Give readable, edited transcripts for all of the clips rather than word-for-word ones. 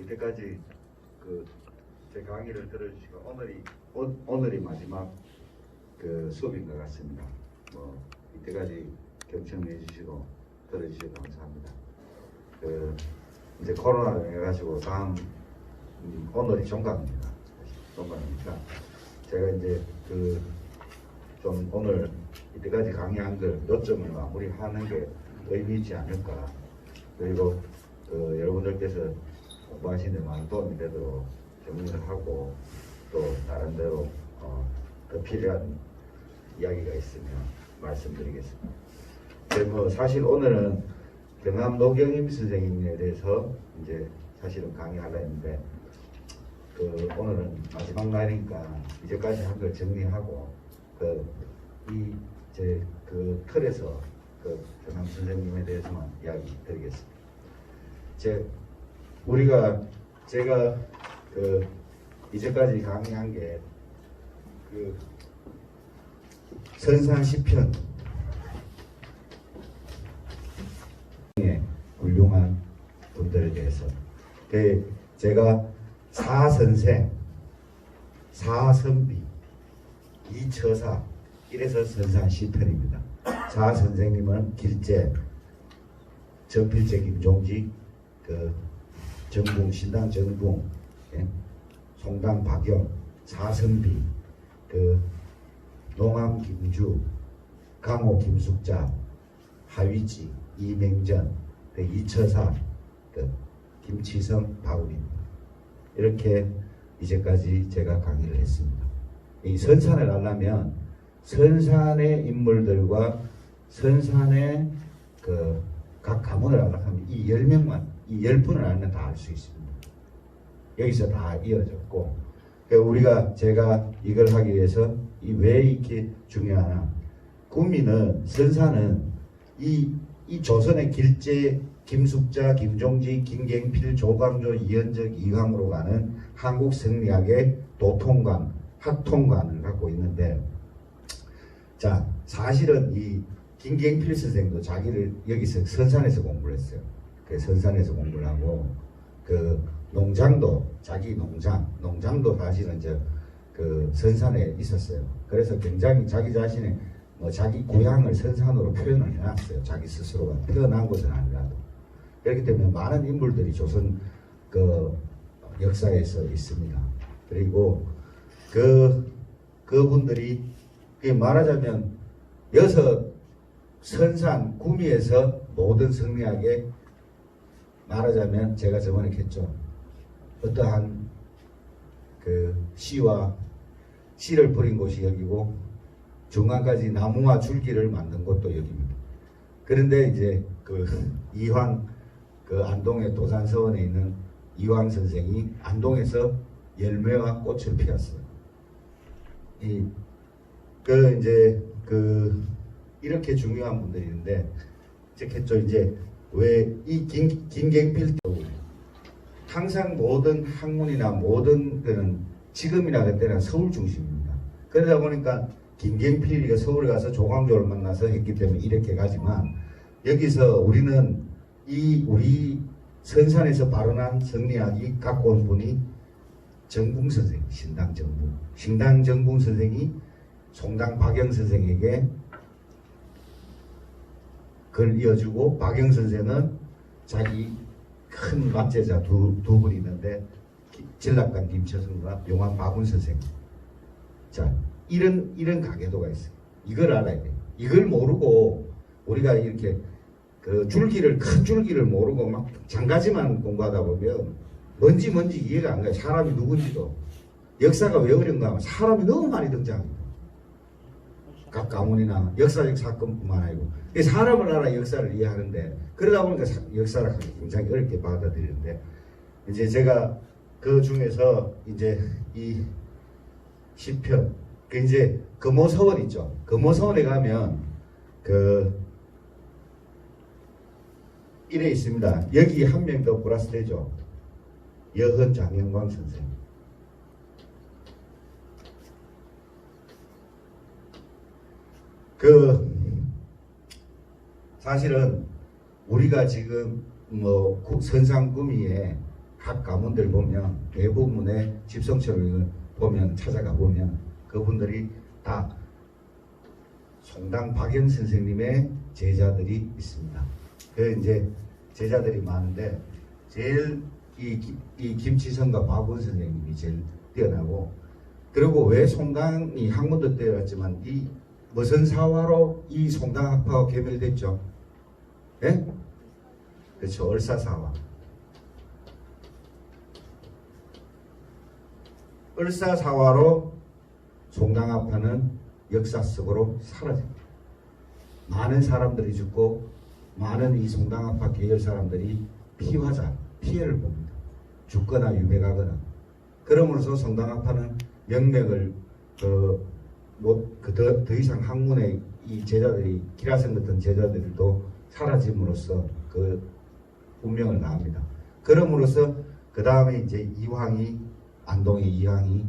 이때까지 제 강의를 들어주시고 오늘이 마지막 수업인 것 같습니다. 이때까지 경청해 주시고 들어주시고 감사합니다. 이제 코로나로 해가지고 다음 오늘이 종강입니다. 종강이니까 제가 이제 좀 오늘 이때까지 강의한 걸 요점을 마무리하는 게 의미 있지 않을까. 그리고 여러분들께서 공부하시는 데 많은 도움이 되도록 정리를 하고 또 나름대로 더 필요한 이야기가 있으면 말씀드리겠습니다. 사실 오늘은 경남 노경임 선생님에 대해서 이제 사실은 강의하려 했는데 오늘은 마지막 날이니까 이제까지 한 걸 정리하고 틀에서 경남 선생님에 대해서만 이야기 드리겠습니다. 제가 이제까지 강의한 게 선산 시편 훌륭한 분들에 대해서 제가 사선생, 사선비, 이처사 이래서 선산 시편입니다. 사선생님은 길제, 전필제 김종직, 정붕 신당 정붕, 송당 박영, 사선비, 농암 김주, 강호 김숙자, 하위지 이맹전, 이처사 김치성 박운입니다. 이렇게 이제까지 제가 강의를 했습니다. 이 선산을 하려면 선산의 인물들과 선산의 각 가문을 알아가면 이 10명만, 이 10분을 알면 다 알 수 있습니다. 여기서 다 이어졌고, 제가 이걸 하기 위해서 왜 이렇게 중요하나? 구미는, 선산은 이 조선의 길제, 김숙자, 김종직, 김갱필, 조광조, 이현적, 이황으로 가는 한국 성리학의 도통관, 학통관을 갖고 있는데, 자, 사실은 이 김갱필 선생도 자기를 여기서 선산에서 공부를 했어요. 선산에서 공부를 하고, 농장도, 자기 농장도 사실은 선산에 있었어요. 그래서 굉장히 자기 자신의 자기 고향을 선산으로 표현을 해놨어요. 자기 스스로가 태어난 곳은 아니라도. 그렇기 때문에 많은 인물들이 조선 역사에서 있습니다. 그리고 그분들이 말하자면 선산 구미에서 모든 성리학에 말하자면 제가 저번에 했죠. 어떠한 씨를 버린 곳이 여기고 중간까지 나무와 줄기를 만든 곳도 여기입니다. 그런데 이제 이황 안동의 도산서원에 있는 이황 선생이 안동에서 열매와 꽃을 피웠어요. 이렇게 중요한 분들이 있는데, 이제 왜 이 김갱필 항상 모든 학문이나 모든 지금이나 그때는 서울 중심입니다. 그러다 보니까 김갱필이가 서울에 가서 조광조를 만나서 했기 때문에 이렇게 가지만, 여기서 우리는 우리 선산에서 발원한 성리학이 갖고 온 분이 정붕 선생, 신당 정붕 선생이 송당 박영 선생에게 그걸 이어주고, 박영 선생은 자기 큰 맞제자 두 분이 있는데 진락관 김처성과 용환 박운 선생. 자, 이런 가계도가 있어요. 이걸 알아야 돼요. 이걸 모르고 우리가 이렇게 큰 줄기를 모르고 막 장가지만 공부하다 보면 뭔지 이해가 안 가요. 사람이 누군지도. 역사가 왜 어려운가 하면 사람이 너무 많이 등장합니다. 각 가문이나 역사적 사건뿐만 아니고 사람을 알아 역사를 이해하는데, 그러다 보니까 역사를 굉장히 어렵게 받아들이는데, 이제 제가 그 중에서 이제 이 시편, 이제 금오서원 있죠. 금오서원에 가면 이래 있습니다. 여기 한 명 더 플러스 되죠. 여헌 장영광 선생. 사실은 우리가 지금 선상구미에 각 가문들 보면 대부분의 집성처를 보면 찾아가 보면 그분들이 다 송당 박영 선생님의 제자들이 있습니다. 그 이제 제자들이 많은데 제일 이 김치성과 박원 선생님이 제일 뛰어나고, 그리고 왜 송당이 학문도 뛰어났지만 이 무슨 사화로 이 송당학파가 개멸됐죠? 예? 그렇죠. 을사사화. 을사사화로 송당학파는 역사 속으로 사라집니다. 많은 사람들이 죽고 많은 이 송당학파 계열 사람들이 피해를 봅니다. 죽거나 유배가거나. 그러므로서 송당학파는 명맥을 더 이상 학문의 이 제자들이 기라성 같은 제자들도 사라짐으로써 그 운명을 나옵니다. 그러므로서 그 다음에 이제 이황이 안동의 이황이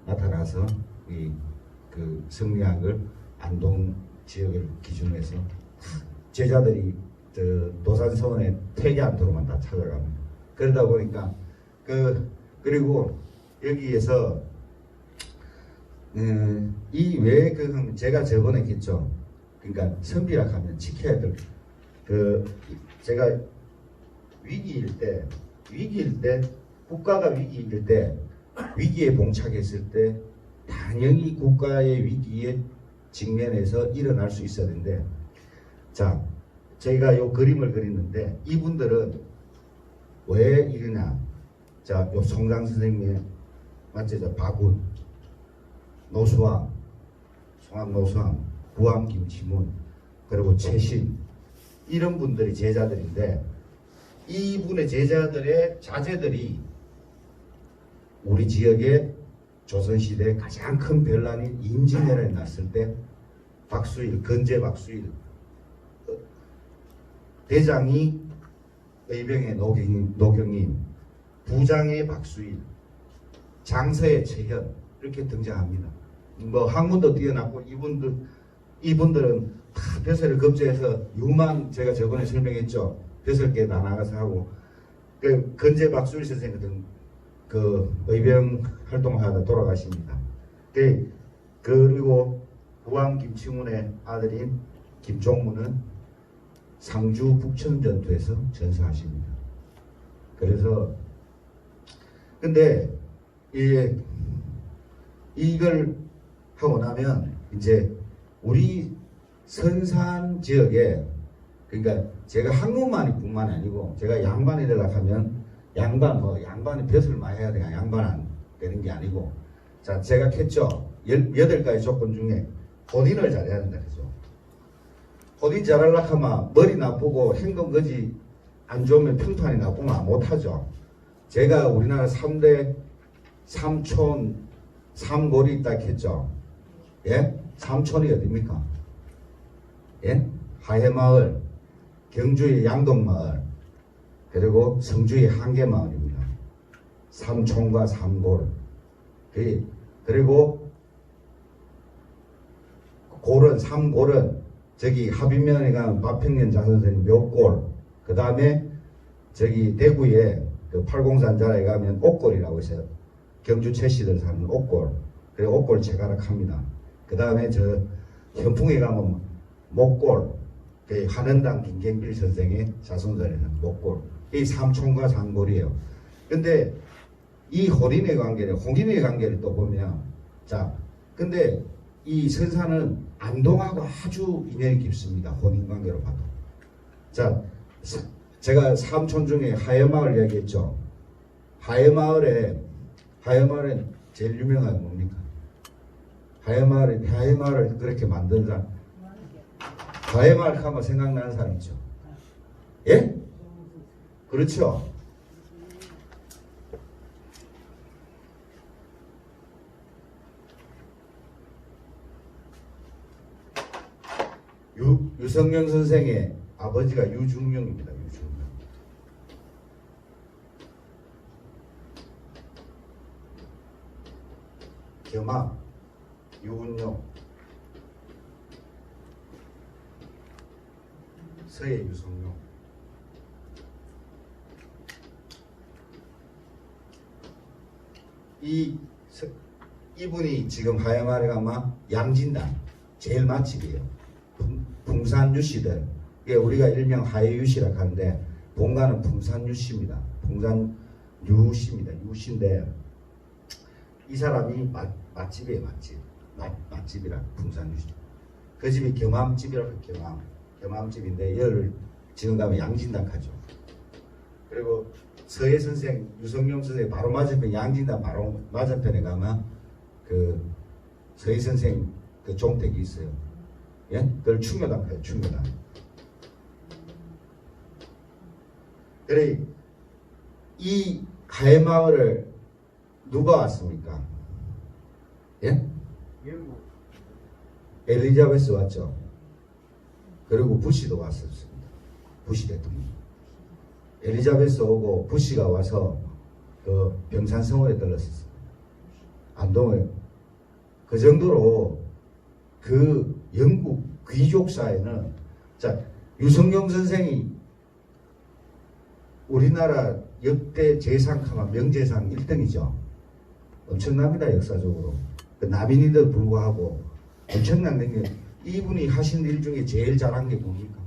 나타나서 그 성리학을 안동 지역을 기준으로 해서 제자들이 도산서원에 퇴계 않도록만 다 찾아갑니다. 그러다 보니까 그리고 여기에서 이 외에 제가 저번에 했죠. 그러니까 선비락하면 지켜야 될 제가 위기일 때 국가가 위기일 때 위기에 봉착했을 때 당연히 국가의 위기에 직면해서 일어날 수 있어야 되는데, 자 저희가 요 그림을 그리는데 이분들은 왜 이러냐. 자, 요 송강 선생님의 맞죠? 박운, 노수왕, 송암 노수왕, 구암 김치문, 그리고 최신, 이런 분들이 제자들인데 이분의 제자들의 자제들이 우리 지역에 조선시대 가장 큰 변란인 임진왜란이 났을 때 박수일, 건재 박수일, 대장이 의병의 노경임, 부장의 박수일, 장서의 최현, 이렇게 등장합니다. 뭐 학문도 뛰어났고 이분들은 다 벼슬을 급제해서 유만, 제가 저번에 설명했죠. 벼슬계 다 나가서 하고, 그 건재 박수일 선생 같은 그 의병 활동하다 돌아가십니다. 그리고 구암 김치문의 아들인 김종문은 상주 북천 전투에서 전사하십니다. 그래서 근데 이걸 하고 나면 이제 우리 선산 지역에, 그러니까 제가 학문만뿐만 아니고 제가 양반이 되려고 하면 양반이 벼슬 많이 해야 돼요. 양반 안 되는 게 아니고, 자 제가 했죠. 8가지 조건 중에 혼인을 잘해야 된다 그래서 혼인 잘하려고 하면 머리 나쁘고 행동 거지 안 좋으면 평판이 나쁘면 못하죠. 제가 우리나라 3대 삼촌 삼골이 있다 했죠. 예? 삼촌이 어디입니까? 예? 하회마을, 경주의 양동마을, 그리고 성주의 한계마을입니다. 삼촌과 삼골. 그리고 골은, 삼골은 저기 합인면에 가면 마평면 자선선이 묘골, 그 다음에 저기 대구에 그 팔공산 자락에 가면 옥골이라고 있어요. 경주 최씨들 사는 옥골. 그리고 옥골 제가락합니다. 그 다음에 저 현풍에 가면 목골, 그 한원당 김경필 선생의 자손들에는 목골. 이 삼촌과 삼골이에요. 근데 이 혼인의 관계를 또 보면, 자, 근데 이 선사는 안동하고 아주 인연이 깊습니다. 혼인 관계로 봐도. 자, 제가 삼촌 중에 하회마을 이야기했죠. 하회마을에 제일 유명한 뭡니까? 하회마을을 그렇게 만든 사람. 하회마을 하면 생각나는 사람 있죠. 예? 그렇죠. 유성룡 선생의 아버지가 유중룡입니다. 유중룡. 겸하 유운룡, 서해 유성룡. 이 이분이 지금 하야마에 가면 양진단 제일 맛집이에요. 풍산 유씨들. 이게 우리가 일명 하예유씨라고 하는데 본가는 풍산 유씨입니다. 풍산 유씨입니다. 유씨인데 이 사람이 맛집이에요. 맛집이라 풍산 유씨. 그 집이 경암집이라고 경암집인데 여를 지금 가면 양진단 가죠. 그리고 서예 선생 유성룡 선생 바로 맞은편 양진단 바로 맞은편에 가면 그 서예 선생 그 종택이 있어요. 예? 그걸 충묘당 가요. 충묘당. 그래 이 가해마을을 누가 왔습니까? 예? 엘리자베스 왔죠. 그리고 부시도 왔었습니다. 부시 대통령. 엘리자베스 오고 부시가 와서 그 병산성원에 들렀었습니다. 안동에. 그 정도로 그 영국 귀족사에는 자 유성룡 선생이 우리나라 역대 재상하면 명재상 1등이죠. 엄청납니다. 역사적으로. 그 남인인데도 불구하고 엄청난 능력. 이분이 하신 일 중에 제일 잘한 게 뭡니까?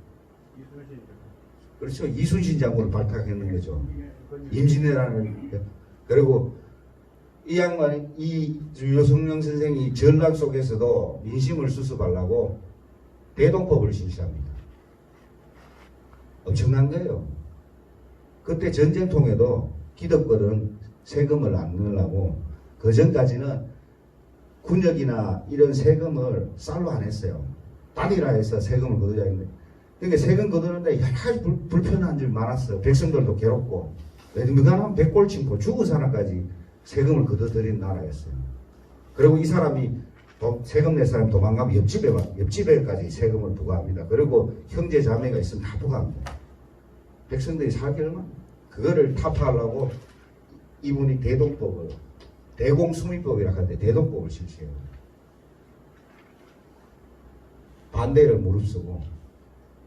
그렇죠. 이순신 장군을 발탁했는 거죠. 임진왜란을. 그리고 이 양반이 이 유성룡 선생이 전락 속에서도 민심을 수습하려고 대동법을 실시합니다. 엄청난 거예요. 그때 전쟁통에도 기득권은 세금을 안 넣으려고 그 전까지는 군역이나 이런 세금을 쌀로 안 했어요. 단일화 해서 세금을 거두자 했는데 그러니까 세금 거두는데 여러 가지 불편한 점이 많았어요. 백성들도 괴롭고 누가하면 백골침고 죽은 사람까지 세금을 거둬들인 나라였어요. 그리고 이 사람이 세금 낼 사람이 도망가면 옆집에까지 세금을 부과합니다. 그리고 형제 자매가 있으면 다 부과합니다. 백성들이 살기 얼마나 그거를 타파하려고 이분이 대동법을 대공수미법이라고 하는데 대동법을 실시해요. 반대를 무릅쓰고.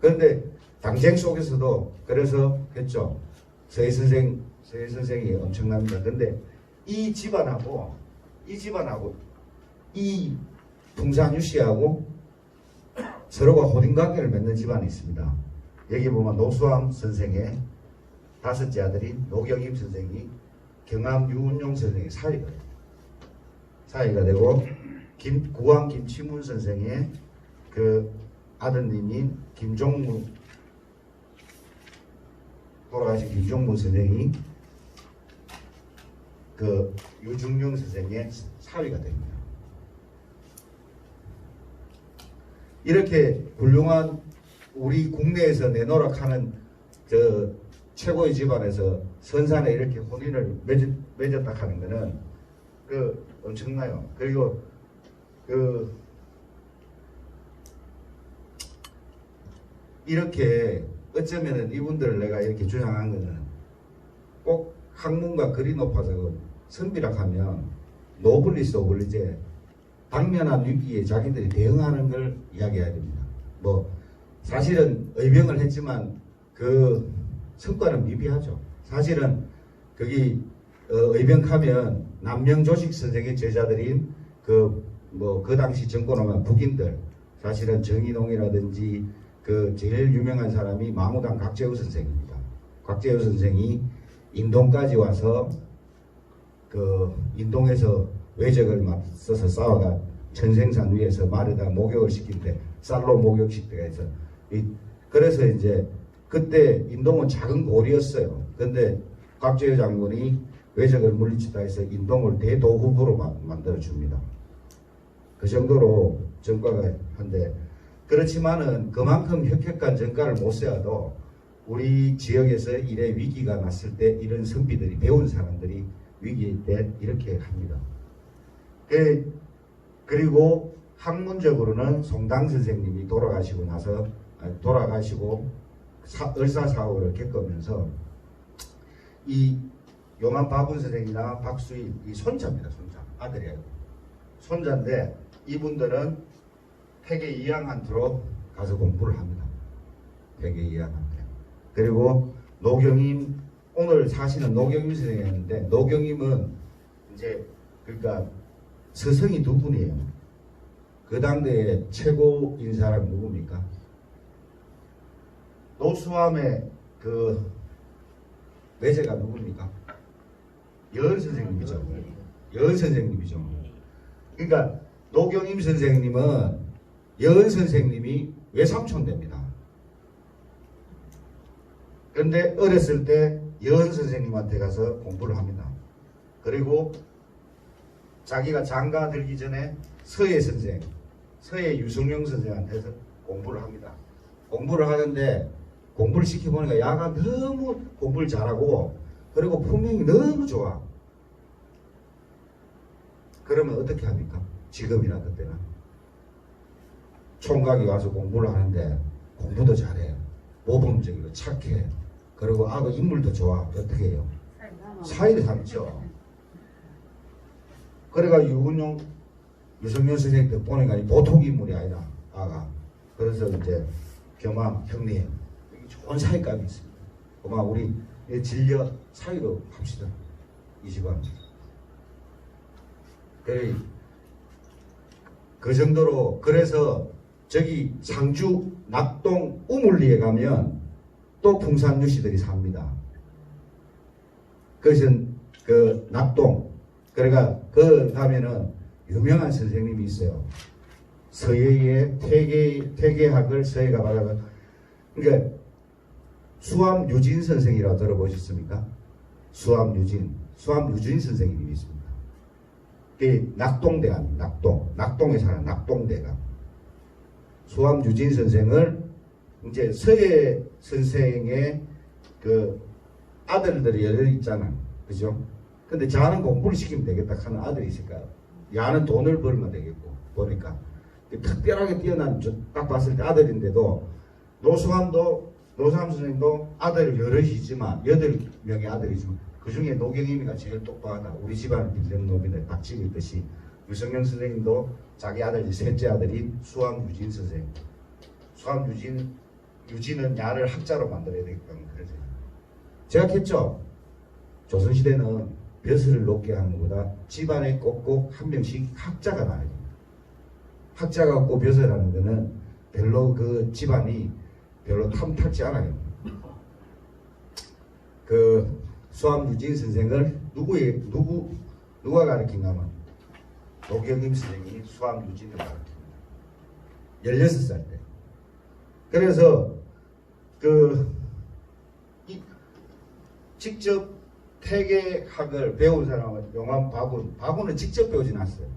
그런데 당쟁 속에서도 그래서 했죠. 서예 선생이 엄청납니다. 근데 이 집안하고 이 풍산유 씨하고 서로가 호딩관계를 맺는 집안이 있습니다. 여기 보면 노수암 선생의 다섯째 아들인 노경임 선생이 경암 유운용 선생의 사이가 되고 구왕 김치문 선생의 그 아드님인 김종무 돌아가신 김종무 선생이 그 유중용 선생의 사위가 됩니다. 이렇게 훌륭한 우리 국내에서 내노락하는 저 최고의 집안에서 선산에 이렇게 혼인을 맺었다 하는 거는 그 엄청나요. 그리고 그 이렇게 어쩌면은 이분들을 내가 이렇게 주장한 거는 꼭 학문과 글이 높아서 선비라 하면 노블리스 오블리제 당면한 위기에 자기들이 대응하는 걸 이야기해야 됩니다. 뭐 사실은 의병을 했지만 그 성과는 미비하죠. 사실은 거기 의병하면 남명조식 선생의 제자들인 그 당시 정권하면 북인들 사실은 정인홍이라든지 그 제일 유명한 사람이 마무당 각재우 선생입니다. 각재우 선생이 인동까지 와서 그 인동에서 외적을 맞서서 싸워가 천생산 위에서 말에다 목욕을 시킨데 쌀로 목욕시키게 해서 그래서 이제 그때 인동은 작은 고리였어요. 근데 각재우 장군이 외적을 물리치다 해서 인동을 대도후부로 만들어 줍니다. 그 정도로 전과가 한데 그렇지만은 그만큼 혁혁한 전과를 못 세워도 우리 지역에서 이래 위기가 났을 때 이런 선비들이 배운 사람들이 위기 때 이렇게 합니다. 그리고 학문적으로는 송당 선생님이 돌아가시고 을사사고를 겪으면서 이 용한 바분 선생이나 박수일 이 손자입니다. 아들이에요. 손자인데 이분들은 폐계 이양한테로 가서 공부를 합니다. 폐계 이양한테. 그리고 노경임 오늘 사시는 노경임 선생이었는데 노경임은 이제 그러니까 서성이 두 분이에요. 그 당대의 최고인 사람이 누굽니까? 노수함의 그 외제가 누굽니까? 여은 선생님이죠. 여은 선생님이죠. 그러니까 노경임 선생님은 여은 선생님이 외삼촌 됩니다. 그런데 어렸을 때 여은 선생님한테 가서 공부를 합니다. 그리고 자기가 장가 들기 전에 서예 선생, 서예 유성룡 선생한테서 공부를 합니다. 공부를 하는데 공부를 시켜보니까 야가 너무 공부를 잘하고 그리고 품행이 너무 좋아. 그러면 어떻게 합니까? 지금이나 그때는 총각이 와서 공부를 하는데 공부도 잘해, 모범적이고 착해, 그리고 아그 인물도 좋아. 어떻게 해요? 사이를 삼죠. 그래가 유성룡 선생님 덕분에 보통 인물이 아니다, 아가. 그래서 이제 겸함 형님 좋은 사이감이 있습니다. 그만 우리 진려 사이로 합시다. 이 집안. 그 정도로. 그래서 저기 상주 낙동 우물리에 가면 또 풍산 유씨들이 삽니다. 그것은 그 낙동. 그러니까 그 가면은 유명한 선생님이 있어요. 서예의 퇴계학을 서예가 받아가. 그러니까 수암유진 선생이라고 들어보셨습니까? 수암유진 선생님이 있습니다. 그 낙동대가, 낙동에 사는 낙동대가. 수암유진 선생을 이제 서예 선생의 그 아들들이 여러 있잖아, 그죠? 근데 자는 공부를 시키면 되겠다 하는 아들이 있을까요? 야는 돈을 벌면 되겠고, 보니까 특별하게 뛰어난, 딱 봤을 때 아들인데도 노수함 선생님도 아들 여럿이지만 8명의 아들이지만 그 중에 노경임이가 제일 똑똑하다. 우리 집안은 빌령놈인데 딱 찍었듯이 유성룡 선생님도 자기 아들 셋째 아들인 수암유진 선생. 유진은 야를 학자로 만들어야 되겠다는 그러죠. 제가 했죠. 조선시대는 벼슬을 높게 하는 것보다 집안에 꼭꼭 한 명씩 학자가 나야 됩니다. 학자가 없고 벼슬하는 거는 별로 그 집안이 별로 탐탁지 않아요. 그 수암유진 선생을 누가 가르친가면 노경임 선생이 수암유진을 가르칩니다. 16살 때. 그래서 직접 퇴계학을 배운 사람은 용암 바군은 직접 배우진 않았어요.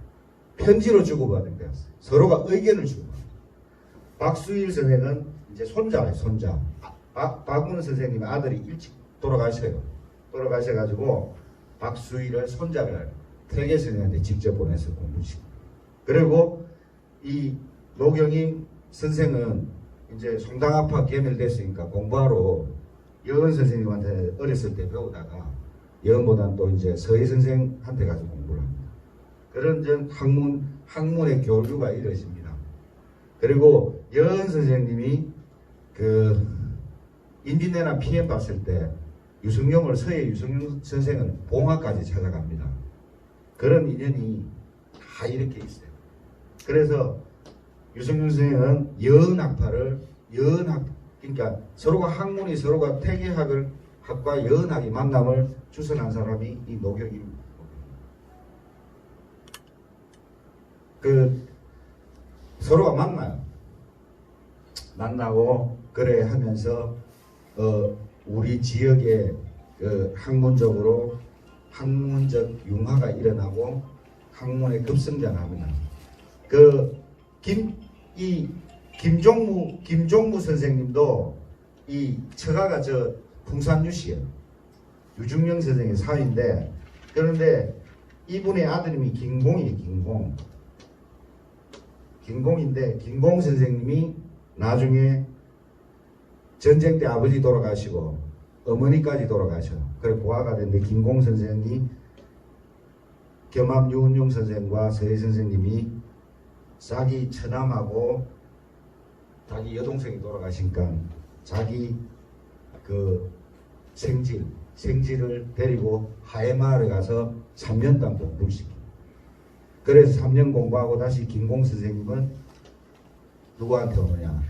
편지로 주고받은 거였어요. 서로가 의견을 주고받은. 박수일 선생은 이제 손자예요, 손자. 바군 선생님의 아들이 일찍 돌아가셔가지고 박수일을 손자를 퇴계 선생한테 직접 보내서 공부시키고. 그리고 이 노경임 선생은 이제 송당아파 개멸됐으니까 공부하러 여은 선생님한테 어렸을 때 배우다가 여은보다는 또 이제 서희 선생한테 가서 공부를 합니다. 그런 전 학문의 교류가 이루어집니다. 그리고 여은 선생님이 그 임진왜란 피해 봤을 때 서예 유성룡 선생은 봉화까지 찾아갑니다. 그런 인연이 다 이렇게 있어요. 그래서 유성룡 선생은 그러니까 서로가 학문이 서로가 퇴계학과 여은학이 만남을 주선한 사람이 이 노경임. 서로가 만나고 그래 하면서 우리 지역에 학문적으로 학문적 융화가 일어나고 학문의 급성장합니다. 김종무 선생님도 이 처가가 저 풍산유씨예요. 유중령 선생의 사위인데, 그런데 이분의 아드님이 김공이에요. 김공인데 김공 선생님이 나중에 전쟁 때 아버지 돌아가시고 어머니까지 돌아가셔요. 그래 고아가 됐는데 김공 선생이 겸함 유은용 선생과 서희 선생님이 자기 처남하고 자기 여동생이 돌아가시니까 자기 그 생질을 데리고 하회마을에 가서 3년간 공부를 시킵니다. 그래서 3년 공부하고 다시 김공 선생님은 누구한테 오느냐?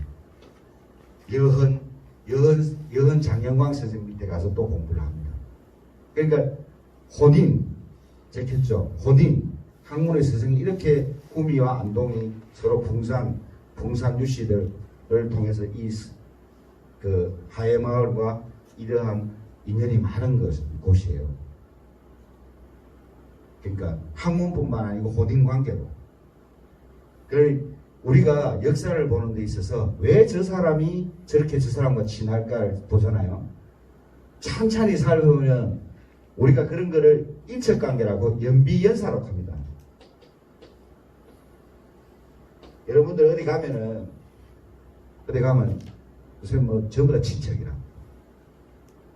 여흔 장영광 선생님 밑에 가서 또 공부를 합니다. 그러니까 혼인, 적혔죠? 혼인. 학문의 스승이 이렇게 구미와 안동이 서로 풍산 유씨들을 통해서 그 하회마을과 이러한 인연이 많은 곳이에요. 그러니까 학문뿐만 아니고 혼인 관계로. 우리가 역사를 보는 데 있어서 왜 저 사람이 저렇게 저 사람과 친할까를 보잖아요. 찬찬히 살펴보면 우리가 그런 거를 인척관계라고 연비연사라고 합니다. 여러분들 어디 가면 요새 뭐 전부 다 친척이라.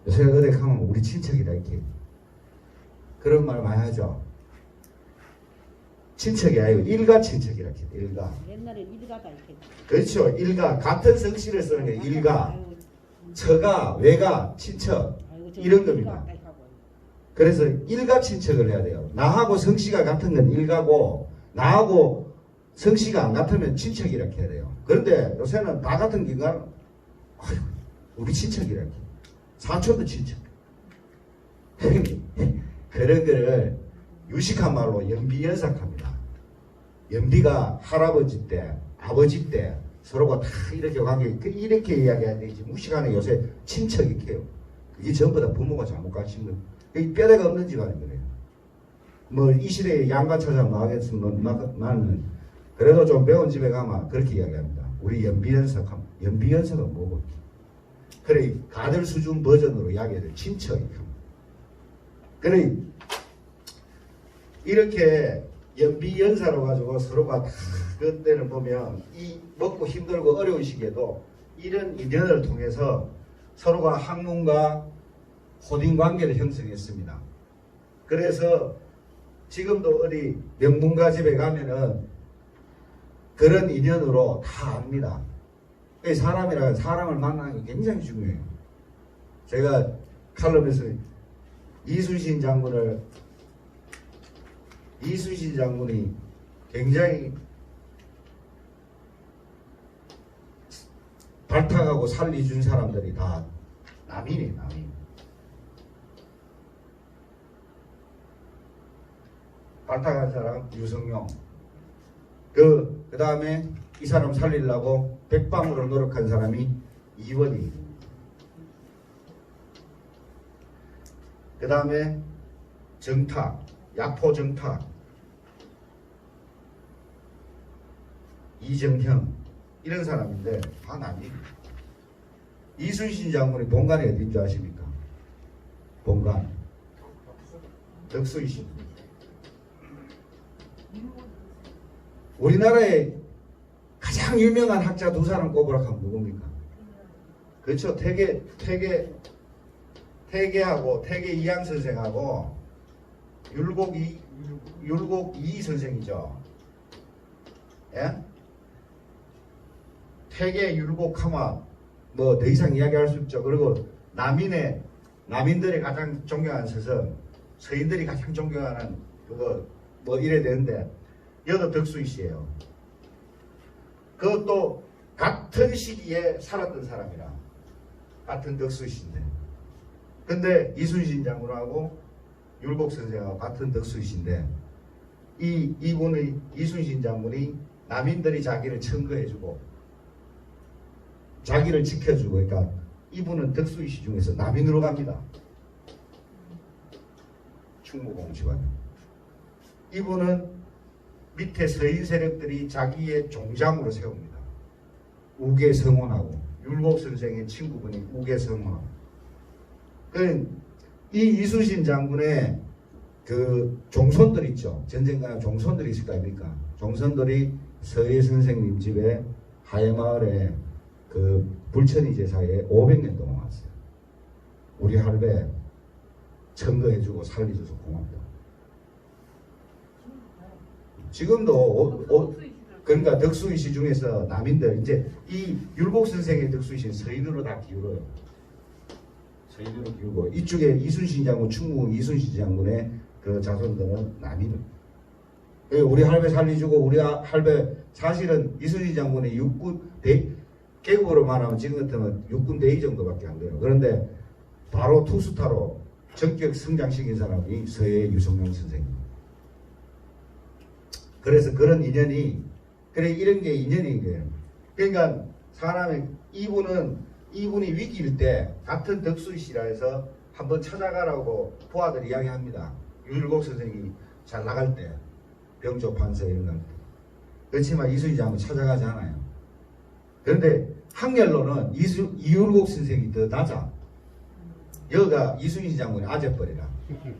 요새 어디 가면 우리 친척이라 이렇게 그런 말 많이 하죠. 친척이 아니고 일가 친척이라 해요. 일가. 옛날에 일가다 이렇게. 그렇죠. 일가. 같은 성씨를 쓰는 게 일가. 처가, 외가, 친척 이런 겁니다. 그래서 일가 친척을 해야 돼요. 나하고 성씨가 같은 건 일가고 나하고 성씨가 안 같으면 친척이라 해야 돼요. 그런데 요새는 다 같은 기간 우리 친척이라 해요. 사촌도 친척. 그런 거를 유식한 말로 연비연삭합니다. 연비가 할아버지 때, 아버지 때 서로가 다 이렇게 관계, 이렇게 이야기하는 데 무식하는 요새 친척이 해요. 그게 전부 다 부모가 잘못 가르친 거예요. 그게 뼈대가 없는 집안인 거예요. 뭐 이 시대에 양가 찾아면 하겠으면 그래도 좀 배운 집에 가면 그렇게 이야기합니다. 우리 연비연삭은 뭐고? 그래 가들 수준 버전으로 이야기해요. 친척이에요. 그래 이렇게 연비연사로 가지고 서로가 다 그때를 보면 이 먹고 힘들고 어려운 시기에도 이런 인연을 통해서 서로가 학문과 호딘 관계를 형성했습니다. 그래서 지금도 어디 명문가 집에 가면은 그런 인연으로 다 압니다. 사람이라 사람을 만나는 게 굉장히 중요해요. 제가 칼럼에서 이순신 장군이 굉장히 발탁하고 살리준 사람들이 다 남인이에요. 남인. 발탁한 사람 유성룡. 그 다음에 이 사람 살리려고 백방으로 노력한 사람이 이원희. 그 다음에 정탁, 약포 정탁, 이정형 이런 사람인데 다 남이. 이순신 장군이 본관이 어딘 줄 아십니까? 본관 덕수이신. 우리나라에 가장 유명한 학자 두 사람 꼽으라 하면 누굽니까? 그렇죠. 태계하고 태계 이양 선생하고 율곡 이 선생이죠. 예? 태계 율곡 하마 뭐 더 이상 이야기할 수 없죠. 그리고 남인들이 가장 존경하는 스승, 서인들이 가장 존경하는 그거 뭐 이래 되는데 여도 덕수이시에요. 그것도 같은 시기에 살았던 사람이라 같은 덕수이신데 근데 이순신 장군하고 율곡 선생하고 같은 덕수이신데 이분의 이순신 장군이 남인들이 자기를 청거해주고 자기를 지켜주고 그러니까 이분은 덕수이시 중에서 남인으로 갑니다. 충무공지관. 이분은 밑에 서인 세력들이 자기의 종장으로 세웁니다. 우계성원하고 율곡 선생의 친구분이 우계성원. 이 이순신 장군의 그 종손들 있죠. 전쟁가는 종손들이 있을 거 아닙니까? 종손들이 서예 선생님 집에 하회마을에 그 불천이 제사에 500년 동안 왔어요. 우리 할배 청거해주고 살려줘서 고맙다. 지금도 그러니까 덕수이시 중에서 남인들 이제 이 율곡 선생의 덕수이시는 서인으로 다 기울어요. 서인으로 기울고 이쪽에 이순신 장군 충무 이순신 장군의 그 자손들은 남인을. 우리 할배 살려주고 우리 할배 사실은 이순신 장군의 육군 계급으로 말하면 지금 같으면 육군 대위 정도밖에 안 돼요. 그런데 바로 투스타로 전격 성장시킨 사람이 서해 유성룡 선생님. 그래서 그런 인연이 그래 이런 게 인연인 거예요. 그러니까 사람의 이분이 위기일 때 같은 덕수시라 해서 한번 찾아가라고 부하들 이야기합니다. 율곡 선생이 잘 나갈 때 병조 판서 이런 거 할 때. 그렇지만 이순신 장군 찾아가지 않아요. 그런데 학렬로는 이율곡 선생이 더 낮아. 여가 이순신 장군의 아재뻘이라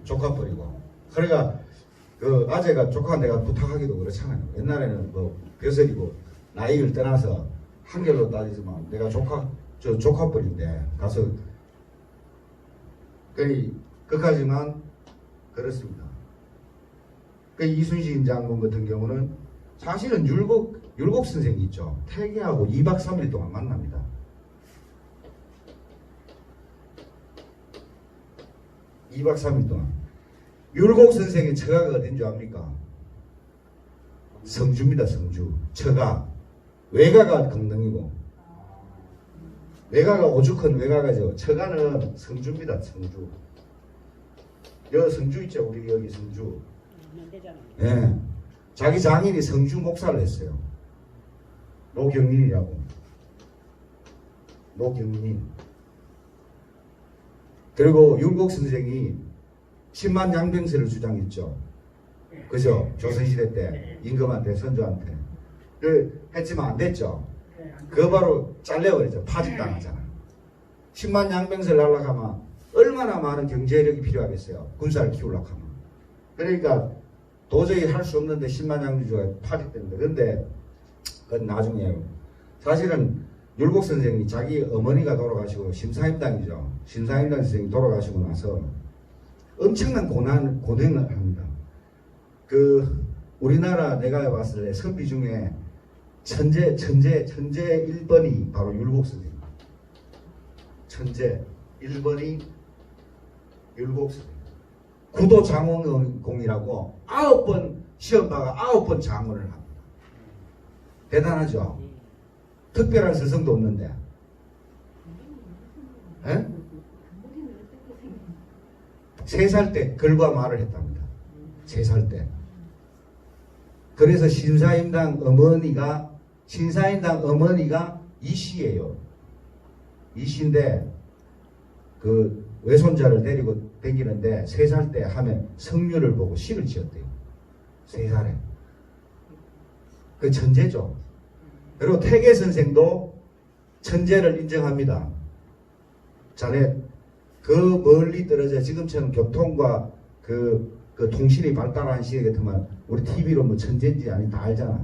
조카뻘이고. 그러니까 그 아재가 조카가 내가 부탁하기도 그렇잖아요. 옛날에는 뭐 벼슬이고 나이를 떠나서 한결로 따지지만 내가 조카뻘인데 가서 그까지만 그렇습니다. 그 이순신 장군 같은 경우는 사실은 율곡 선생이 있죠. 태계하고 2박 3일 동안 만납니다. (2박 3일) 동안. 율곡 선생의 처가가 어딘 줄 압니까? 성주입니다. 성주. 처가. 외가가 강릉이고 외가가 오죽한 외가가죠. 처가는 성주입니다. 성주. 여기 성주 있죠. 우리 여기 성주. 예. 자기 장인이 성주 목사를 했어요. 노경민이라고. 노경민. 그리고 율곡 선생이 10만 양병설을 주장했죠. 그죠? 조선시대 때 임금한테 선조한테 했지만 안 됐죠. 그거 바로 잘려버리죠. 파직당하잖아. 10만 양병설 하려고 하면 얼마나 많은 경제력이 필요하겠어요. 군사를 키우려고 하면. 그러니까 도저히 할 수 없는데 10만 양주가 파직됩니다. 그런데 그건 나중이에요. 사실은 율곡 선생이 자기 어머니가 돌아가시고 심사임당이죠. 심사임당 선생이 돌아가시고 나서 엄청난 고생을 합니다. 우리나라 내가 봤을 때 선비 중에 천재 1번이 바로 율곡 선생. 천재 1번이 율곡 선생. 구도 장원공이라고 9번 시험봐가 9번 장원을 합니다. 대단하죠? 특별한 스승도 없는데. 에? 3살 때 글과 말을 했답니다. 3살 때. 그래서 신사임당 어머니가 이씨예요. 이씨인데 그 외손자를 데리고 다니는데 3살 때 하면 성묘를 보고 시를 지었대요. 3살에. 그 천재죠. 그리고 태계 선생도 천재를 인정합니다. 자네 그 멀리 떨어져 지금처럼 교통과 그 통신이 발달한 시대 같으면 우리 TV로 뭐 천재인지 아니 다 알잖아.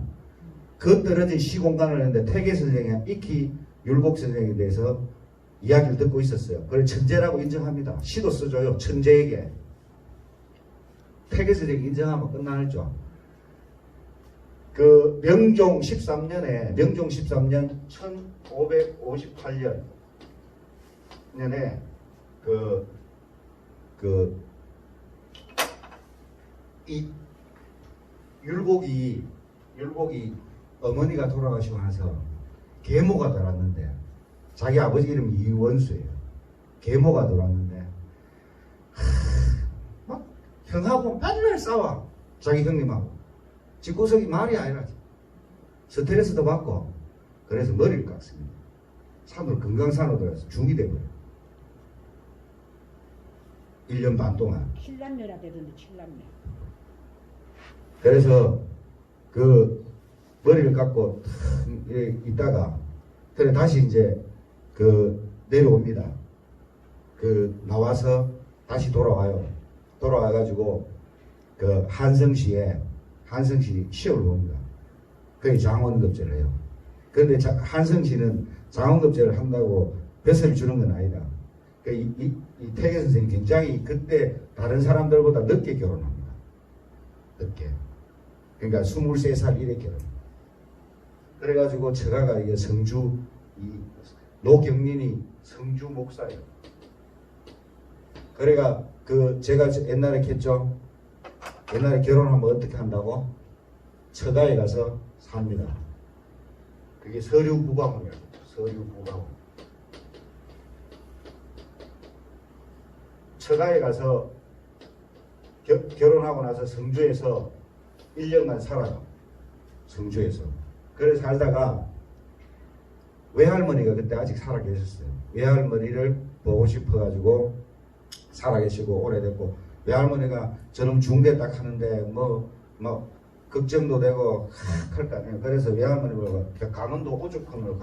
그 떨어진 시공간을 했는데 태계 선생이 익히 율곡 선생에 대해서 이야기를 듣고 있었어요. 그걸 천재라고 인정합니다. 시도 써줘요. 천재에게. 태계 선생이 인정하면 끝나죠. 그 명종 13년 1558년에 이 율곡이 어머니가 돌아가시고 나서 계모가 돌았는데 자기 아버지 이름이 이원수예요. 계모가 돌았는데 막 형하고 맨날 싸워. 자기 형님하고. 집구석이 말이 아니라 스트레스도 받고 그래서 머리를 깎습니다. 산으로 금강산으로 들어가서 중이 돼버려요. 1년 반 동안. 칠남매라 되던데 칠남매. 그래서 그 머리를 깎고 있다가 그래 다시 이제 내려옵니다. 나와서 다시 돌아와요. 돌아와가지고 한성시 시험을 봅니다. 그게 장원급제를 해요. 그런데 한성시는 장원급제를 한다고 벼슬을 주는 건 아니다. 이 태계 선생이 굉장히 그때 다른 사람들보다 늦게 결혼합니다. 늦게. 그러니까 23살 이래 결혼합니다. 그래가지고 처가가 이게 성주, 노경민이 성주 목사예요. 그래가 제가 옛날에 했죠. 옛날에 결혼하면 어떻게 한다고? 처가에 가서 삽니다. 그게 서류부가문이라고 했죠. 서류부가문. 처가에 가서 결혼하고 나서 성주에서 1년간 살아요. 성주에서. 그래서 살다가 외할머니가 그때 아직 살아 계셨어요. 외할머니를 보고 싶어가지고 살아 계시고 오래됐고, 외할머니가 저놈 중대 딱 하는데 뭐 걱정도 되고 그럴 거 아니에요. 그래서 외할머니 보고 강원도 오죽헌으로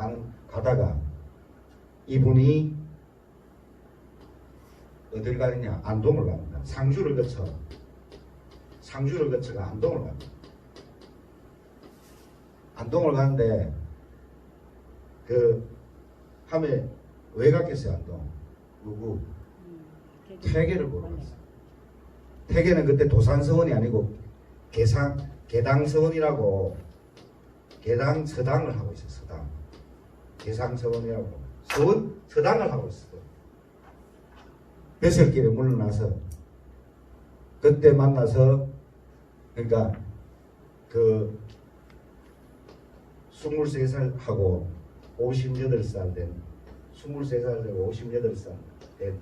가다가 이분이 어딜 가느냐, 안동을 갑니다. 상주를 거쳐가 안동을 갑니다. 안동을 가는데 함에 왜 갔겠어요? 안동 누구? 태계를 보러 갔어요. 태계는 그때 도산서원이 아니고 개당서원이라고, 개당서당을 하고 있어요. 서당. 개상서원이라고 서당을 하고 있어요. 배설길에 물러나서 그때 만나서, 그러니까 23살하고 58살 된, 23살 되고 58살 된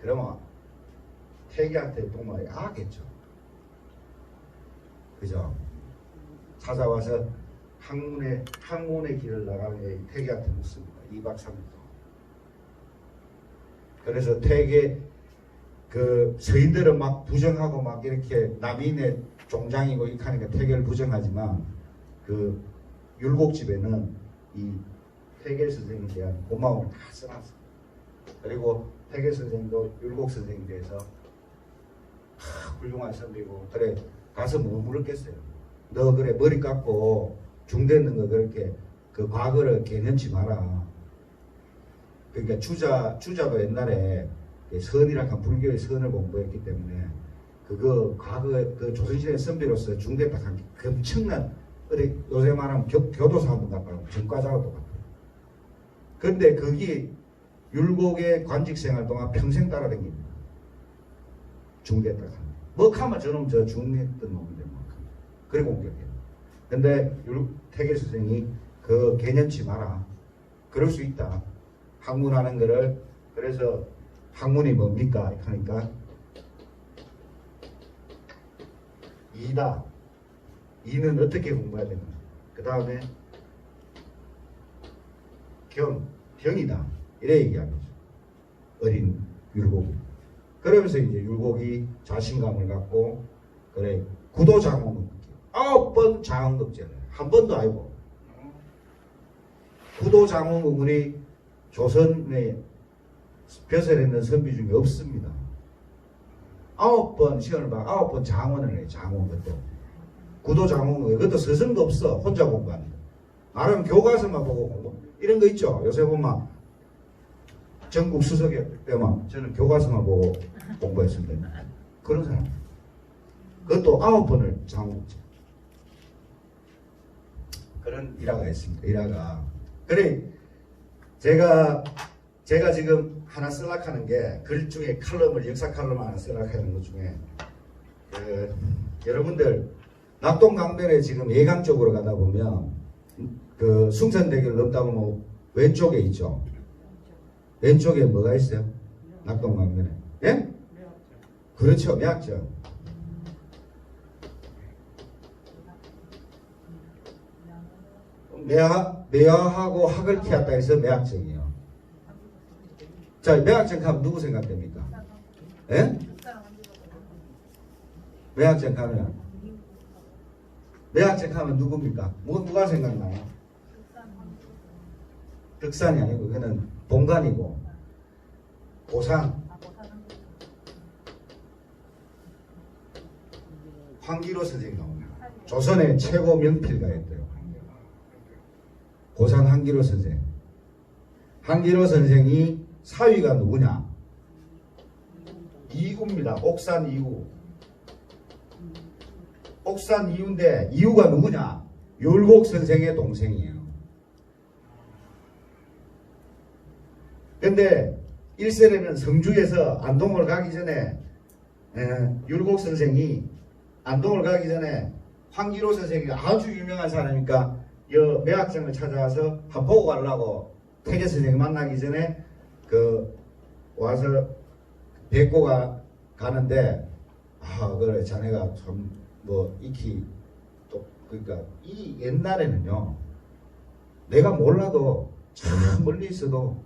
그러면 태기한테 정말 야하겠죠. 그죠? 찾아와서 학문의 길을 나가는 게 태기한테 묻습니다. 2박 3일 동안. 그래서 태기 서인들은 막 부정하고 막 이렇게 남인의 종장이고 이렇게 하니까 태계를 부정하지만 율곡집에는 이 태계 선생님에 대한 고마움을 다 써놨어요. 그리고 태계 선생님도 율곡 선생님에 대해서 훌륭한 선비고, 그래 가서 뭐 물었겠어요. 너 그래 머리 깎고 중됐는 거 그렇게 과거를 개념치 마라. 그러니까 주자도 옛날에 선이라 한 불교의 선을 공부했기 때문에 과거 조선시대 선비로서 중됐다 한 엄청난, 요새 말하면 교도소 한번 갔다 오고 전과자하고 똑같아요. 근데 거기 율곡의 관직 생활 동안 평생 따라다닙니다. 중됐다 하면. 뭐 하면 저놈 저 중됐던 놈인데 뭐. 그래 공격해요. 근데 태계 선생이 개념치 마라. 그럴 수 있다. 학문하는 거를. 그래서 학문이 뭡니까? 하니까 이다. 이는 어떻게 공부해야 되나? 그 다음에 경이다. 이래 얘기하는 거죠. 어린 율곡이. 그러면서 이제 율곡이 자신감을 갖고, 그래 구도장원급 9번 장원급제를 한 번도 아니고, 구도장원급이 조선에 벼슬했는 선비 중에 없습니다. 9번 시험을 봐 9번 장원을 해요. 장원 그것도. 구도장원 그것도 서성도 없어. 혼자 공부하는 거. 나름 교과서만 보고 공부. 이런 거 있죠. 요새 보면 전국 수석에 때만 저는 교과서만 보고 공부했습니다. 그런 사람. 그것도 9번을 장원급제. 그런 일화가 있습니다. 일화가. 그래 제가 지금 하나 쓰락하는 게, 글 중에 칼럼을, 역사 칼럼 하나 쓰락하는 것 중에 여러분들 낙동강변에 지금 예강 쪽으로 가다 보면 숭선대교를 넘다 보면 왼쪽에 있죠. 왼쪽에 뭐가 있어요? 낙동강변에. 예? 그렇죠. 매학정. 매화하고 학을 키웠다 해서 매학정이에요. 자, 매학정 하면 누구 생각됩니까? 예? 매학정 하면 누굽니까? 누가 생각나요? 덕산이 아니고 그는 본관이고 고산. 황기로 선생이 나옵니다. 조선의 최고 명필가였대요. 고산 황기로 선생. 황기로 선생이 사위가 누구냐? 이구입니다. 옥산 이구. 옥산 이구인데 이구가 누구냐? 율곡 선생의 동생이에요. 근데 1세에는 성주에서 안동을 가기 전에 율곡 선생이 안동을 가기 전에 황기로 선생이 아주 유명한 사람이니까 여 매학정을 찾아와서 한 보고 가려고 태계 선생님 만나기 전에 그 와서 뵙고 가는데 그래 자네가 좀 뭐 익히 또 그러니까 이 옛날에는요 내가 몰라도 참 멀리 있어도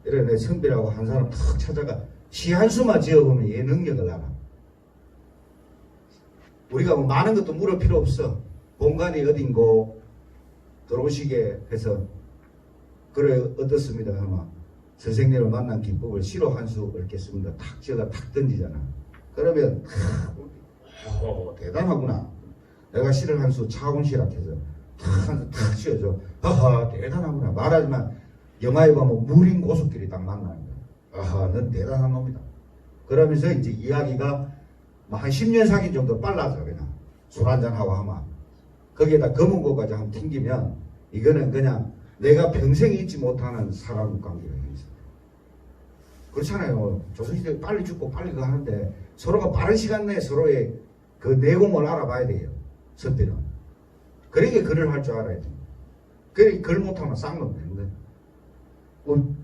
이래 내 선비라고 한 사람 탁 찾아가 시 한 수만 지어보면 얘 능력을 알아. 우리가 뭐 많은 것도 물을 필요 없어. 본관이 어딘고 들어오시게 해서 그래 어떻습니다 하면 선생님을 만난 기법을 시로 한 수 읊겠습니다. 탁 지어가 탁 던지잖아. 그러면 대단하구나. 내가 시를 한 수 차원시락해서 탁 지어줘. 대단하구나. 말하지만 영화에 보면 무린 고속길이 딱 만나는 거야. 넌 대단한 놈이다. 그러면서 이제 이야기가 한 10년 사귄 정도 빨라져. 그냥 술 한잔하고 하면 거기에다 검은고까지 한번 튕기면 이거는 그냥 내가 평생 잊지 못하는 사람 관계가 있어. 그렇잖아요. 조선시대 빨리 죽고 빨리 그거 하는데 서로가 빠른 시간 내에 서로의 그 내공을 알아봐야 돼요. 선비는. 그러니까 글을 할 줄 알아야 돼. 그래 글 못하면 쌍놈 되는 거야. 뭐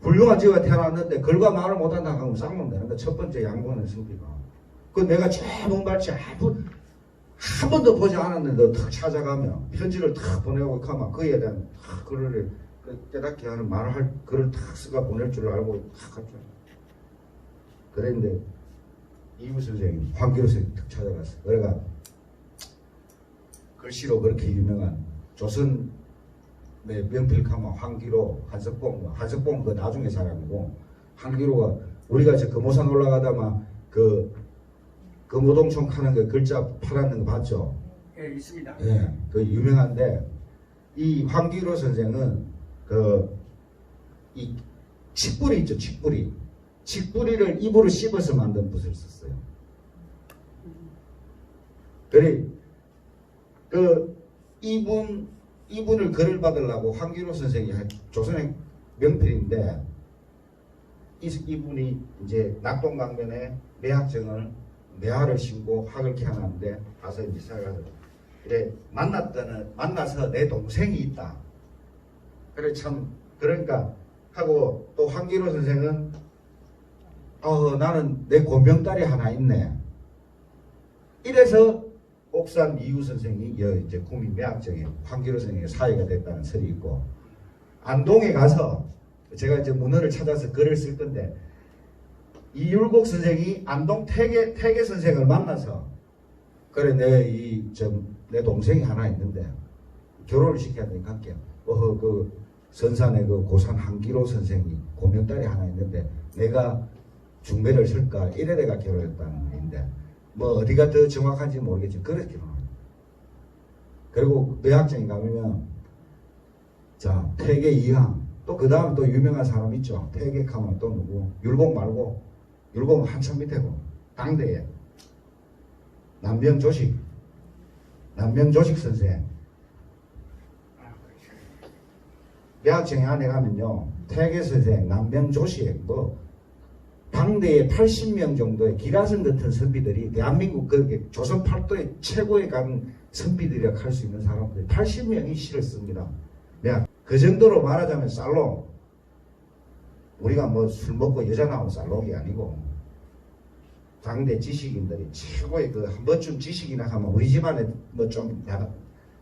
훌륭한 지가 태어났는데 글과 말을 못한다 하면 쌍놈 되는 거야. 첫 번째 양보하는 선비가. 그 내가 제일 발치 한 번도 보지 않았는데 탁 찾아가면 편지를 탁 보내고 가면 그에 대한 글을 깨닫게 하는 말을 할 글을 탁 쓰가 보낼 줄 알고 탁 할 줄. 그랬는데 이우 선생님, 황기로 선생님 탁 찾아갔어. 그래가 글씨로 그렇게 유명한 조선 명필가마 황기로, 한석봉 그 나중에 사람이고 황기로가 우리가 저 금오산 올라가다만 그 금오동총 하는 그 글자 팔았는 거 봤죠? 예, 있습니다. 예, 그 유명한데 이 황기로 선생은 그 이 칡뿌리 있죠, 칡뿌리. 칡뿌리를 입으로 씹어서 만든 붓을 썼어요. 그래 그 이분을 글을 받으려고 황기로 선생이 조선의 명필인데 이분이 이제 낙동강변에 매화를 심고 학을 캐놨는데 가서 이제 살아서 그래 만나서 내 동생이 있다. 그래 참 그러니까 하고 또 황기로 선생은 나는 내 고명딸이 하나 있네. 이래서 옥산 이유 선생이 이제 구민 매학정에 황기로 선생의 사회가 됐다는 설이 있고 안동에 가서 제가 이제 문헌을 찾아서 글을 쓸 건데 이율곡 선생이 안동 태계 선생을 만나서 그래 내 동생이 하나 있는데 결혼을 시켜야 되니까 할게요. 그 선산의 그 고산 한기로 선생이 고명딸이 하나 있는데 내가 중매를 쓸까 이래 내가 결혼했다는 얘기인데 뭐 어디가 더 정확한지 모르겠지만 그래서 결혼합니다. 그리고 매학정에 가면 자 태계 이항 또 그 다음 또 유명한 사람 있죠. 태계 가면 또 누구 율곡 말고 율곡은 한참 밑에고 당대에 남명조식 선생 매학정에 안에 가면요 태계 선생 남명조식 뭐 당대에 80명 정도의 기라성 같은 선비들이 대한민국 그 조선 팔도의 최고에 간 선비들이라고 할 수 있는 사람들이 80명이 시를 씁니다. 그 정도로 말하자면 살롱 우리가 뭐 술 먹고 여자 나오는 살롱이 아니고 당대 지식인들이 최고의 그 한 번쯤 지식이나 하면 우리 집안에 뭐 좀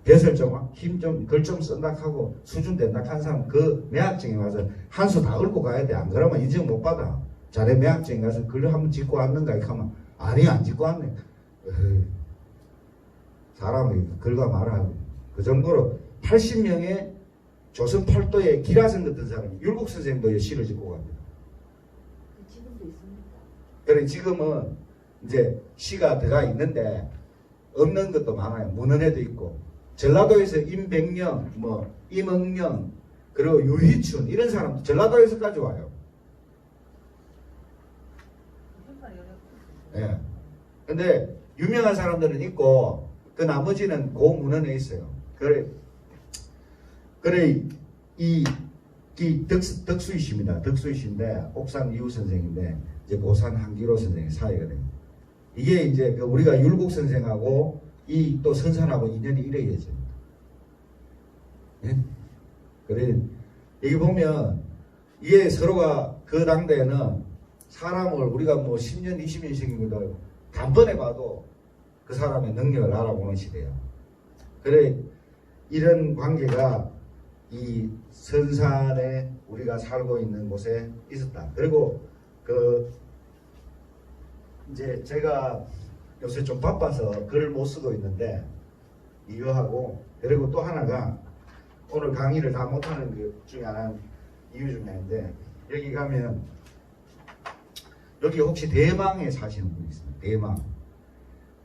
벼슬 좀 힘 좀 글 좀 쓴다 하고 수준 된다 한 사람 그 매학정에 와서 한 수 다 읊고 가야 돼. 안 그러면 인정 못 받아. 자네 매학정에 가서 글 한번 짓고 왔는가 이렇게 하면 아니 안 짓고 왔네. 사람이 글과 말하고 그 정도로 80명의 조선 팔도의 기라성 같은 사람이 율곡 선생님도 시를 짓고 갑니다. 지금도 있습니까? 그래 지금은 이제 시가 들어가 있는데 없는 것도 많아요. 문헌에도 있고 전라도에서 임백령, 뭐 임응령 그리고 유희춘 이런 사람도 전라도에서까지 와요. 예. 근데 유명한 사람들은 있고 그 나머지는 그 문헌에 있어요. 그래 이 덕수이십니다. 덕수이신데 옥산 이후 선생인데 이제 고산 한기로 선생의 사이가 됩니다. 이게 이제 그 우리가 율곡 선생하고 이 또 선산하고 인연이 이래 이어집니다. 예? 그래 여기 보면 이게 서로가 그 당대에는 사람을 우리가 뭐 10년, 20년씩입니다. 단번에 봐도 그 사람의 능력을 알아보는 시대야. 그래 이런 관계가 이 선산에 우리가 살고 있는 곳에 있었다. 그리고 그 이제 제가 요새 좀 바빠서 글을 못 쓰고 있는데 이거하고 그리고 또 하나가 오늘 강의를 다 못하는 것 중에 하나 이유 중에 하나인데 여기 가면 여기 혹시 대망에 사시는 분이 있습니다. 대망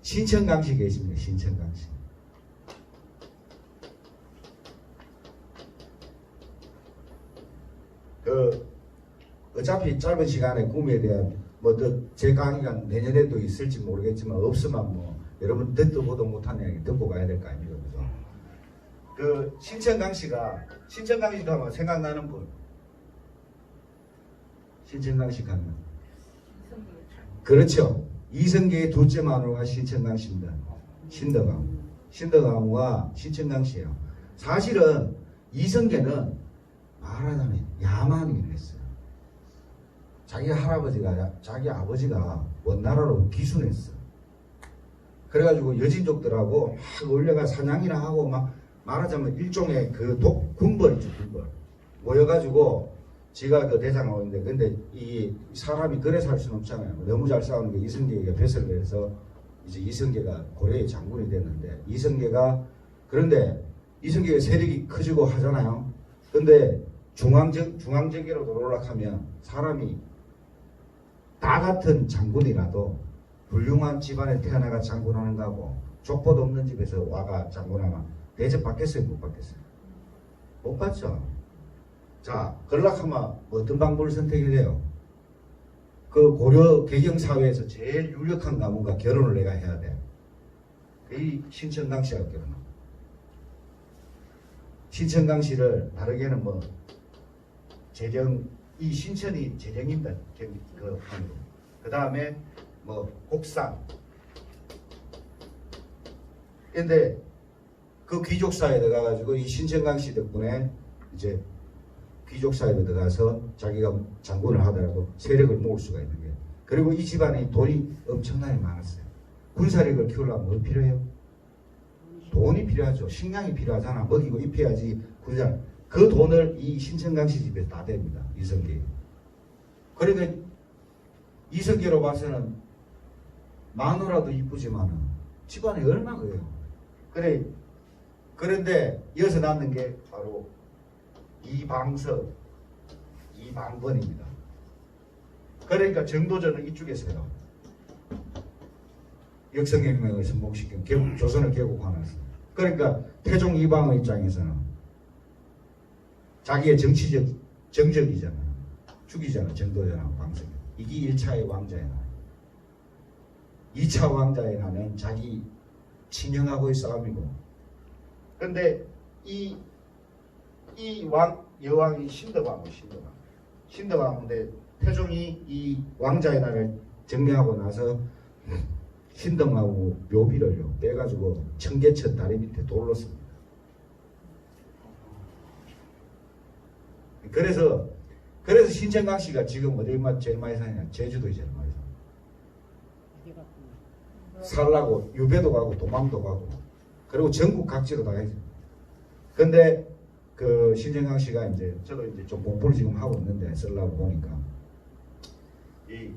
신천강씨 계십니다. 신천강씨. 그 어차피 짧은 시간에 꿈에 대한 뭐 제 강의가 내년에도 있을지 모르겠지만 없으면 뭐 여러분 듣도 보도 못한 이야기 듣고 가야 될 거 아닙니까? 그죠? 그 신천강씨가 하면 생각나는 분 신천강씨 가면 그렇죠. 이성계의 둘째 마누라가 신천강씨입니다. 신덕강우가 신천강씨예요. 사실은 이성계는 말하자면 야만이긴 했어요. 자기 할아버지가 자기 아버지가 원나라로 기순했어. 그래가지고 여진족들하고 막 올려가 사냥이나 하고 막 말하자면 일종의 그 군벌이죠. 군벌 모여가지고 지가 그 대장하고 있는데 근데 이 사람이 그래 살 수는 없잖아요. 너무 잘 싸우는 게 이성계가 벼슬을 해서 이제 이성계가 고려의 장군이 됐는데 그런데 이성계가 세력이 커지고 하잖아요. 근데 중앙정계로 올라가면 사람이 다 같은 장군이라도 훌륭한 집안에 태어나가 장군하는 거하고 족보도 없는 집에서 와가 장군하면 대접 받겠어요? 못 받겠어요? 못 받죠. 자, 그러려면 어떤 방법을 선택해야 돼요? 그 고려 개경사회에서 제일 유력한 가문과 결혼을 내가 해야 돼. 이 신천강씨하고 결혼하고. 신천강씨를 다르게는 뭐 이 신천이 재정입니다. 그 다음에 뭐 곡산. 근데 그 귀족사에 들어가가지고 이 신천강씨 덕분에 이제 귀족사회로 들어가서 자기가 장군을 하더라도 세력을 모을 수가 있는 거예요. 그리고 이 집안이 돈이 엄청나게 많았어요. 군사력을 키우려면 뭐 필요해요? 돈이 필요하죠. 식량이 필요하잖아. 먹이고 입혀야지 군사. 그 돈을 이 신천강씨 집에서 다 댑니다. 이성계. 그러니까 이성계로 봐서는 마누라도 이쁘지만은 집안이 얼마나 그래요. 그런데 이어서 낳는 게 바로 이방번입니다. 그러니까 정도전은 이쪽에서요. 역성혁명을 선봉시킨 조선을 개국하면서. 그러니까 태종 이방의 입장에서는 자기의 정치적 정적이잖아. 죽이잖아. 정도전하고 방석이. 이게 1차의 왕자의 날. 2차 왕자의 날은 자기 친형하고의 싸움이고. 그런데 여왕이 신덕왕인데 태종이 이 왕자의 날을 정리하고 나서 신덕하고 묘비를요 빼가지고 청계천 다리 밑에 돌로 씁니다. 그래서 신천강씨가 지금 어디 제일 많이 사냐? 제주도에 제일 많이 사. 살라고 유배도 가고 도망도 가고 그리고 전국 각지로 다 가죠. 근데 그 신천강씨가 이제 저도 이제 좀 공부를 지금 하고 있는데 쓰려고 보니까 이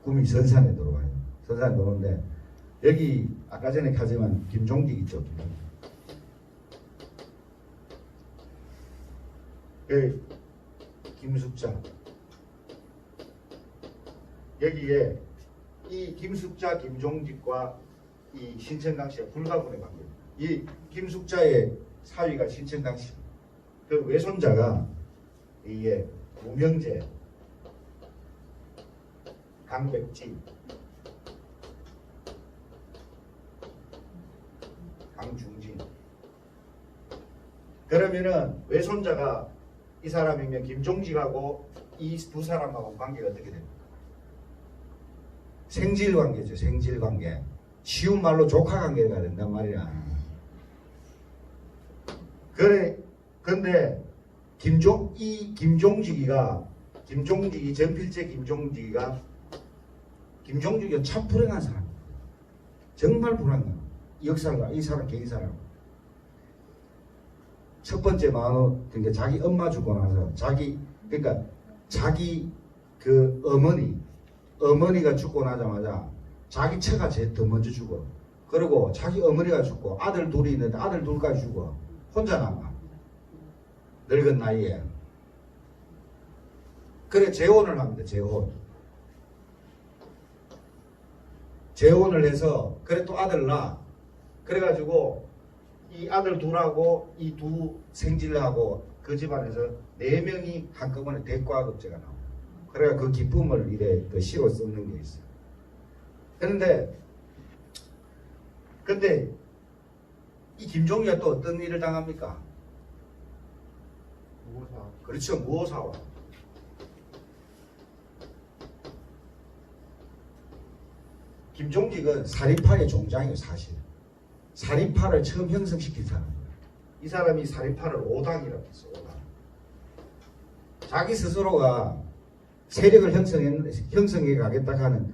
꿈이 선산에 들어와요. 선산에 들어오는데 여기 아까 전에 가지만 김종직 있죠. 김숙자 여기에 이 김숙자 김종직과 이 신천강씨가 불가분의 관계입니다. 이 김숙자의 사위가 신천강씨 그 외손자가 이게 무명제 강백지 강중진 그러면은 외손자가 이 사람이면 김종직하고 이 두 사람하고 관계가 어떻게 됩니까? 생질관계죠. 생질관계. 쉬운 말로 조카 관계가 된단 말이야. 그래, 근데 김종직이가 전필제 김종직이가 참 불행한 사람. 정말 불행해. 역사가 이 사람 개인 사람. 첫 번째 마음, 그러니까 자기 엄마 죽고 나서 자기 그 어머니가 죽고 나자마자 자기 처가 제일 더 먼저 죽어. 그리고 자기 어머니가 죽고 아들 둘이 있는데 아들 둘까지 죽어. 혼자 남아. 늙은 나이에. 그래 재혼을 합니다. 재혼을 해서 그래 또 아들 낳아. 그래가지고 이 아들 둘하고 이 두 생질하고 그 집안에서 4명이 한꺼번에 대과급제가 나와. 그래가 그 기쁨을 이래 그 시로 쓰는 게 있어요. 근데 이 김종기가 또 어떤 일을 당합니까? 무사. 그렇죠. 무호사와. 김종직은 사립파의 종장이에요. 사실. 사립파를 처음 형성시킨 사람이에요. 이 사람이 사립파를 5당이라고 했어요. 5당. 자기 스스로가 세력을 형성해 가겠다 하는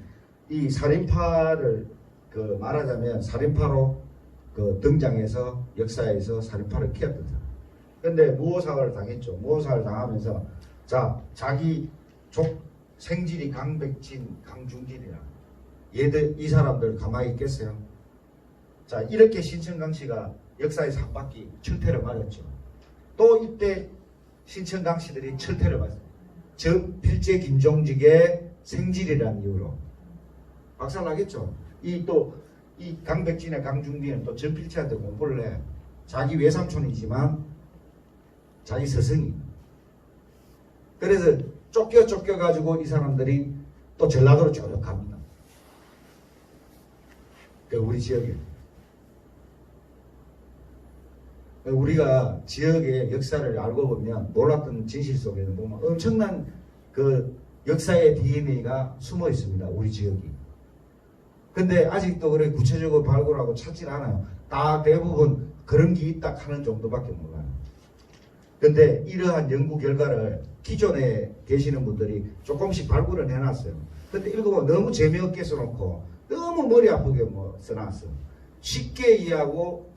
이 살인파를 그 말하자면 살인파로 그 등장해서 역사에서 살인파를 키웠던 사람. 근데 무호사화를 당했죠. 무호사화를 당하면서 자기 족 생질이 강백진, 강중진이라 얘들 이 사람들 가만히 있겠어요? 자 이렇게 신천강 씨가 역사에서 한 바퀴 철퇴를 맞았죠. 또 이때 신천강 씨들이 철퇴를 맞았어요. 전필제 김종직의 생질이라는 이유로 박살나겠죠. 이 강백진의 강중빈은 또 전필제한테 공부를 해. 자기 외삼촌이지만 자기 스승이. 그래서 쫓겨가지고 이 사람들이 또 전라도로 쭉 갑니다. 우리 지역에. 우리가 지역의 역사를 알고 보면 몰랐던 진실 속에는 보면 엄청난 그 역사의 DNA가 숨어 있습니다. 우리 지역이. 근데 아직도 그래 구체적으로 발굴하고 찾질 않아요. 다 대부분 그런 게 있다 하는 정도밖에 몰라요. 근데 이러한 연구 결과를 기존에 계시는 분들이 조금씩 발굴을 해놨어요. 근데 읽어보면 너무 재미없게 써놓고 너무 머리 아프게 써놨어. 쉽게 이해하고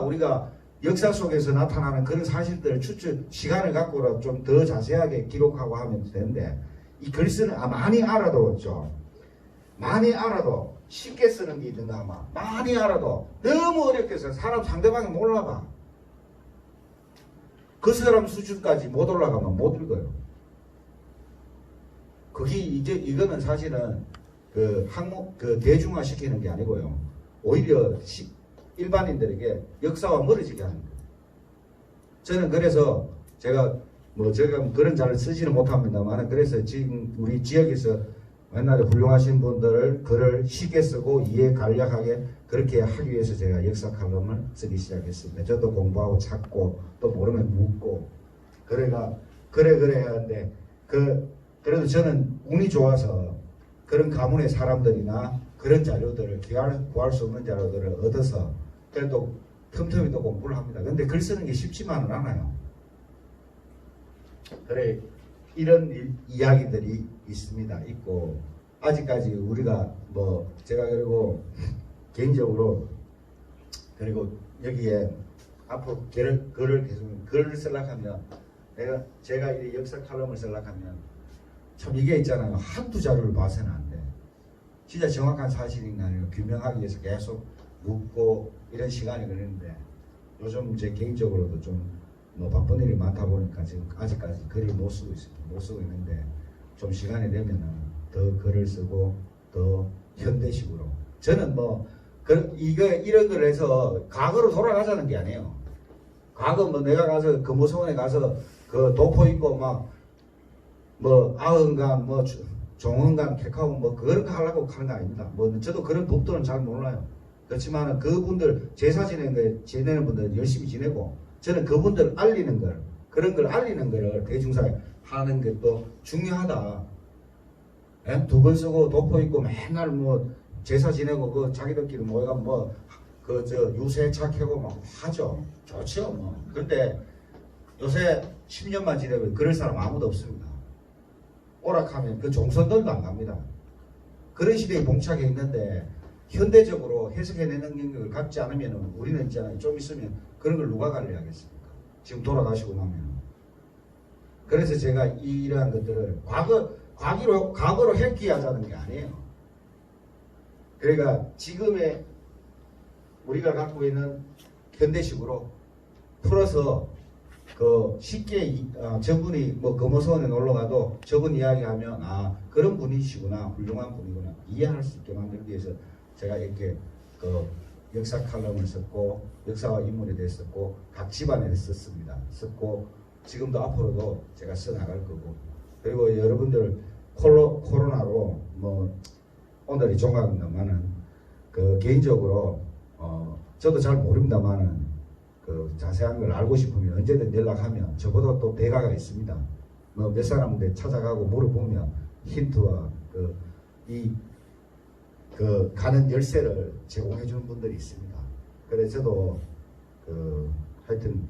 우리가 역사 속에서 나타나는 그런 사실들을 시간을 갖고라도 좀 더 자세하게 기록하고 하면 되는데 이 글쓰는 많이 알아도 많이 알아도 쉽게 쓰는 게 있는가 아마 많이 알아도 너무 어렵게 써. 사람 상대방이 몰라봐. 그 사람 수준까지 못 올라가면 못 읽어요. 이거는 사실은 대중화 시키는 게 아니고요. 오히려 일반인들에게 역사와 멀어지게 하는 거예요. 저는 그래서 제가 그런 잘 쓰지는 못합니다만 그래서 지금 우리 지역에서 옛날에 훌륭하신 분들을 글을 쉽게 쓰고 이해 간략하게 그렇게 하기 위해서 제가 역사 칼럼을 쓰기 시작했습니다. 저도 공부하고 찾고 또 모르면 묻고 그래 해야 하는데 그래도 저는 운이 좋아서 그런 가문의 사람들이나 그런 자료들을 구할 수 없는 자료들을 얻어서 그래도 틈틈이 또 공부를 합니다. 근데 글 쓰는 게 쉽지만은 않아요. 그래 이런 이야기들이 있고 아직까지 우리가 제가 그리고 개인적으로 그리고 여기에 앞으로 글을 쓰려면 제가 이 역사 칼럼을 쓰려면 참 이게 있잖아요. 한두 자료를 봐서는 안 돼. 진짜 정확한 사실인가 아니면 규명하기 위해서 계속 묻고 이런 시간이 걸리는데 요즘 제 개인적으로도 좀 바쁜 일이 많다 보니까 지금 아직까지 글을 못 쓰고 있습니다. 못 쓰고 있는데 좀 시간이 되면은 더 글을 쓰고 더 현대식으로 저는 이런 걸 해서 과거로 돌아가자는 게 아니에요. 과거 내가 가서 금호서원에 가서 그 도포 있고 아흔간 종헌간 객하고 그렇게 하려고 하는 거 아닙니다. 저도 그런 법도는 잘 몰라요. 그렇지만 그분들 제사 지내는 분들 열심히 지내고 저는 그분들 그런 걸 알리는 거를 대중사에 하는 게 또 중요하다. 두 번 쓰고 도포 있고 맨날 제사 지내고 그 자기들끼리 모여가 뭐 그 저 유세차 켜고 막 하죠. 좋죠 뭐. 근데 요새 10년만 지내면 그럴 사람 아무도 없습니다. 오락하면 그 종선들도 안 갑니다. 그런 시대에 봉착해 있는데 현대적으로 해석해내는 능력을 갖지 않으면 우리는 있잖아요. 좀 있으면 그런 걸 누가 관리하겠습니까? 지금 돌아가시고 나면. 그래서 제가 이러한 것들을 과거로 회귀하자는 게 아니에요. 그러니까 지금의 우리가 갖고 있는 현대식으로 풀어서 그 쉽게 저분이 뭐 금호선에 놀러 가도 저분 이야기하면 아 그런 분이시구나 훌륭한 분이구나 이해할 수 있게 만들기 위해서 제가 이렇게 그 역사 칼럼을 썼고 역사와 인물에 대해 썼고 각 집안에 썼습니다. 썼고 지금도 앞으로도 제가 써나갈 거고 그리고 여러분들 코로나로 뭐 오늘이 종강입니다만은 그 개인적으로 저도 잘 모릅니다만은 그 자세한 걸 알고 싶으면 언제든 연락하면 저보다 또 대가가 있습니다. 뭐 몇 사람들 찾아가고 물어보면 힌트와 그 가는 열쇠를 제공해 주는 분들이 있습니다. 그래서 저도 하여튼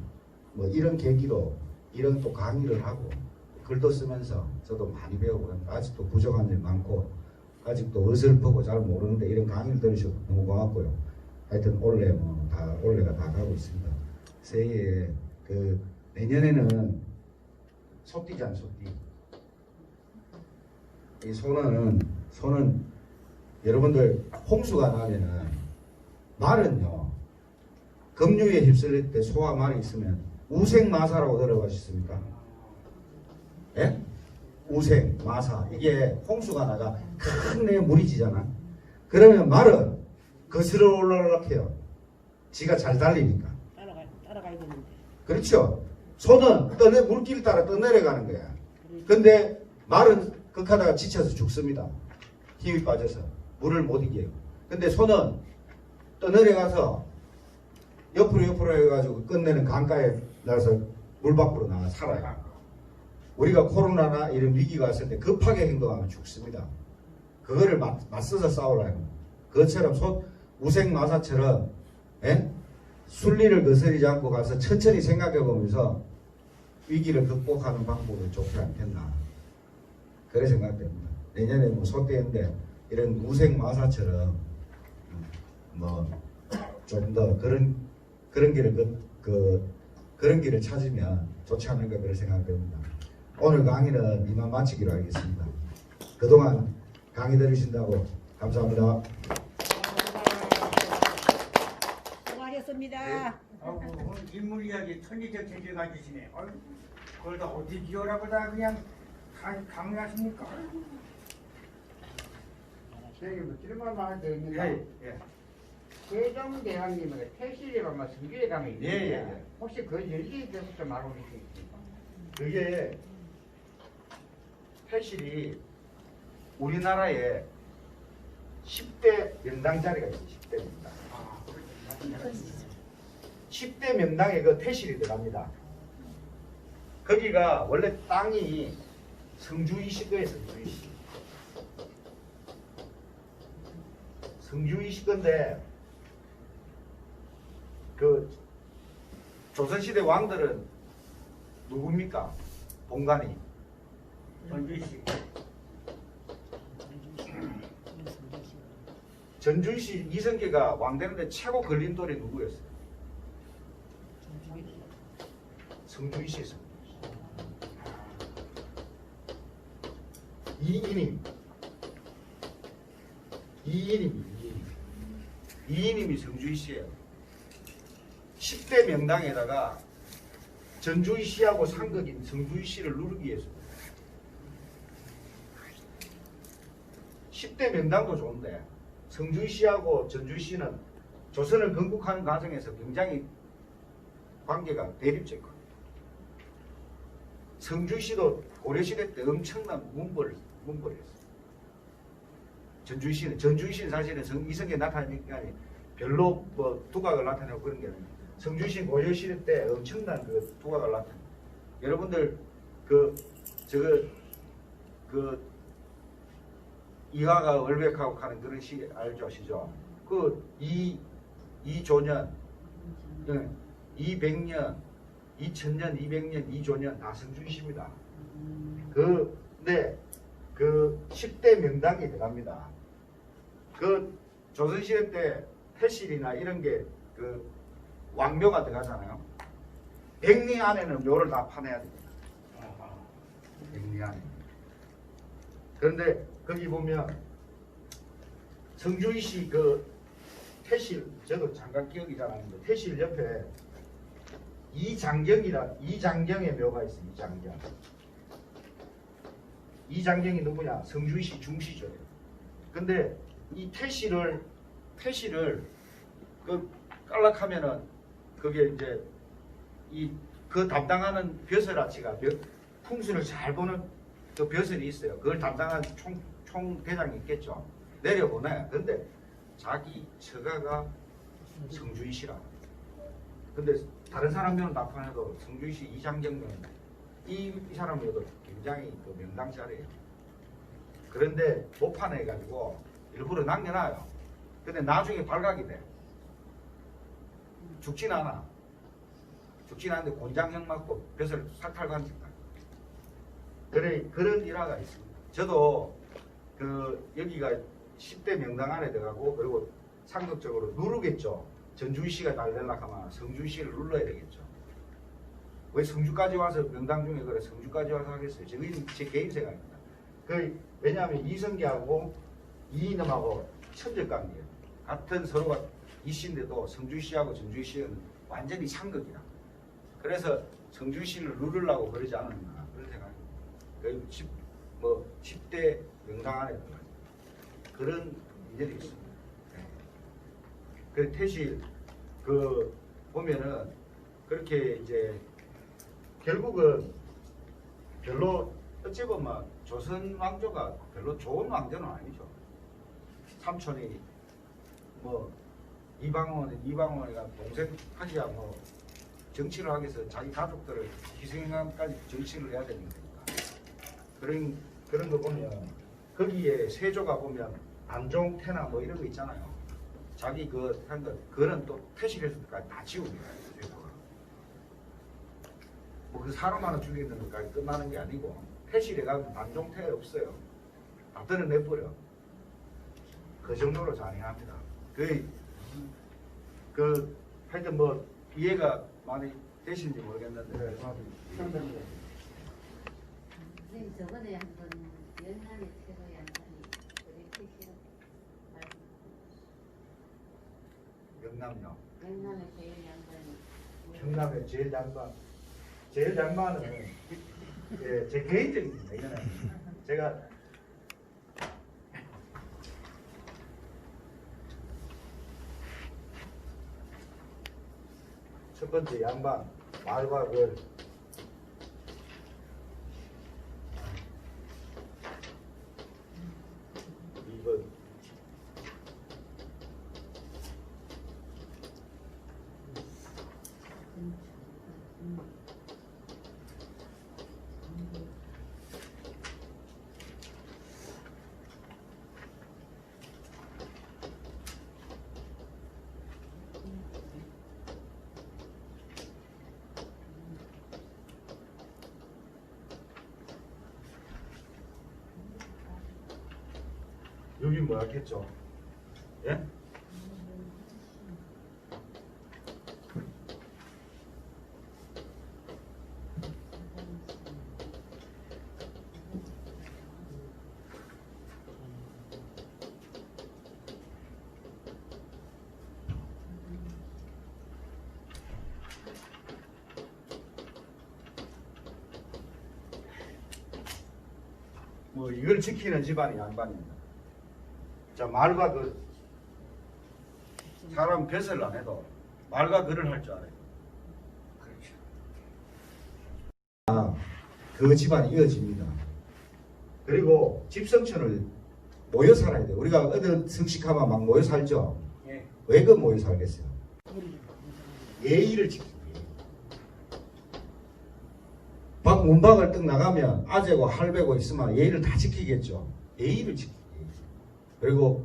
뭐 이런 계기로 이런 또 강의를 하고 글도 쓰면서 저도 많이 배우고 아직도 부족한 점이 많고 아직도 어설프고 잘 모르는데 이런 강의를 들으셔서 너무 고맙고요. 하여튼 올해가 다 가고 있습니다. 새해에 내년에는 소띠잖아 소띠. 이 소는 여러분들 홍수가 나면은 말은요 급류에 휩쓸릴 때 소와 말이 있으면 우생마사라고 들어보셨습니까? 예? 우생마사 이게 홍수가 나가 큰 내 물이 지잖아. 그러면 말은 거스러 올라가요. 지가 잘 달리니까. 따라가야 되는데. 그렇죠. 소는 물길 따라 떠내려가는 거야. 근데 말은 극하다가 지쳐서 죽습니다. 힘이 빠져서 물을 못 이겨요. 근데 소는 떠내려가서 옆으로 해가지고 끝내는 강가에 나서 물 밖으로 나가 살아요. 우리가 코로나나 이런 위기가 왔을 때 급하게 행동하면 죽습니다. 그거를 맞서서 싸우라는 그것처럼 우생마사처럼 순리를 거스르지 않고 가서 천천히 생각해 보면서 위기를 극복하는 방법이 좋지 않겠나 그래 생각됩니다. 내년에 뭐 소띠인데 이런 우생마사처럼 뭐 좀 더 그런 길을 그런 길을 찾으면 좋지 않을까 그런 생각됩니다. 오늘 강의는 이만 마치기로 하겠습니다. 그동안 강의 들으신다고 감사합니다. 수고하셨습니다. 오늘 인물 이야기 천리적 재질 가지시네. 그걸 다 어디 지어라고 다 그냥 강의하십니까? 저기 뭐 질문만 할게 있는데 예. 세종대왕님의 태실이가 뭐 승기에 가면 있는데 예. 혹시 그 열기에 대해서 좀 알고 계시겠습니까? 그게 태실이 우리나라에 10대 명당 자리가 있어요. 10대 명당. 10대 명당에 그 태실이 들어갑니다. 거기가 원래 땅이 성주이시 거예요. 성주이시 건데 그 조선시대 왕들은 누굽니까? 본관이 전주시. 전주시 이성계가 왕 되는데 최고 걸림돌이 누구였어요? 성주시에서 이인임이 성주시예요. 10대 명당에다가 전주시하고 상극인 성주시를 누르기 위해서 10대 명당도 좋은데 성주시하고 전주시는 조선을 건국하는 과정에서 굉장히 관계가 대립적이거든요. 성주시도 고려시대 때 엄청난 문벌을 했어요. 전주시는 사실은 이성계 나타나니까 별로 뭐 두각을 나타내고 그런 게 아니에요. 성주시 고려시대 때 엄청난 그 두각을 나타내요. 여러분들 이하가 월백하고 하는 그런 시 알죠, 시죠? 그 2조년, 200년, 2000년, 200년, 2조년 다 성주이십니다. 근데 그 10대 명당이 들어갑니다. 그 조선시대 때 태실이나 이런 게 그 왕묘가 들어가잖아요. 백리 안에는 묘를 다 파내야 됩니다. 백리 안에. 그런데 거기 보면 성주이시 그 태실, 저도 잠깐 기억이 잘 안 나는데 태실 옆에 이장경의 묘가 있어요. 이장경. 이장경이 누구냐? 성주이시 중시죠. 근데 이 태실을 그 깔락하면은 그게 이제 그 담당하는 벼슬아치가 풍수를 잘 보는 그 벼슬이 있어요. 그걸 담당한 총대장이 있겠죠. 내려보내. 근데 자기 처가가 성주이시라. 근데 다른 사람들은 나타내도 성주이시 이장경은 이 사람들도 굉장히 그 명당자리예요. 그런데 못 파내가지고 일부러 남겨놔요. 근데 나중에 발각이 돼. 죽진 않아. 죽진 않는데 곤장형 맞고 벼슬 살탈관직다. 그런 일화가 있습니다. 저도 그 여기가 10대 명당 안에 들어가고 그리고 상극적으로 누르겠죠. 전주시가 날려고 하면 성주시를 눌러야 되겠죠. 왜 성주까지 와서 명당 중에 그래 성주까지 와서 하겠어요. 저는 제 개인 생각입니다. 왜냐하면 이성계하고 이이놈하고 천적관계예요. 같은 서로가 이씨인데도 성주시하고 전주시는 완전히 상극이라. 그래서 성주시를 누르려고 그러지 않았나 그런 생각입니다. 10대 명당 안에 그런 일들이 있습니다. 네. 그 태실 보면은 그렇게 이제 결국은 별로 어찌 보면 조선 왕조가 별로 좋은 왕조는 아니죠. 삼촌이 이방원이가 동생 하기야 정치를 하기 위해서 자기 가족들을 희생까지 정치를 해야 되는 거니까. 그런 거 보면 거기에 세조가 보면 안종태나 이런 거 있잖아요. 자기 한 거 그거는 또 태실에서까지 다 지우는 거예요. 세조가. 그 사람 하나 죽이는 것까지 끝나는 게 아니고 태실에 가면 안종태 없어요. 다 드러내버려. 그 정도로 잔인합니다. 하여튼 이해가 많이 되시는지 모르겠는데. 선생님 저번에 한번 연남의 최고 양반이 그렇게 싫어 영남요. 연남의 제일 양반이 경남의 제일 양반은 예, 제 개인적입니다. 이거는 제가 첫 번째 양반 말과 걸 2번 여기 뭐였겠죠? 예? 이걸 지키는 집안이 양반입니다. 자, 말과 사람 벼슬을 안 해도 말과 글을 할 줄 알아요. 그렇죠. 그 집안이 이어집니다. 그리고 집성촌을 모여 살아야 돼요. 우리가 어떤 성식하면 막 모여 살죠. 예. 왜 그 모여 살겠어요? 예의를 지키기. 문박을 떡 나가면 아재고 할배고 있으면 예의를 다 지키겠죠. 예의를 지키기. 그리고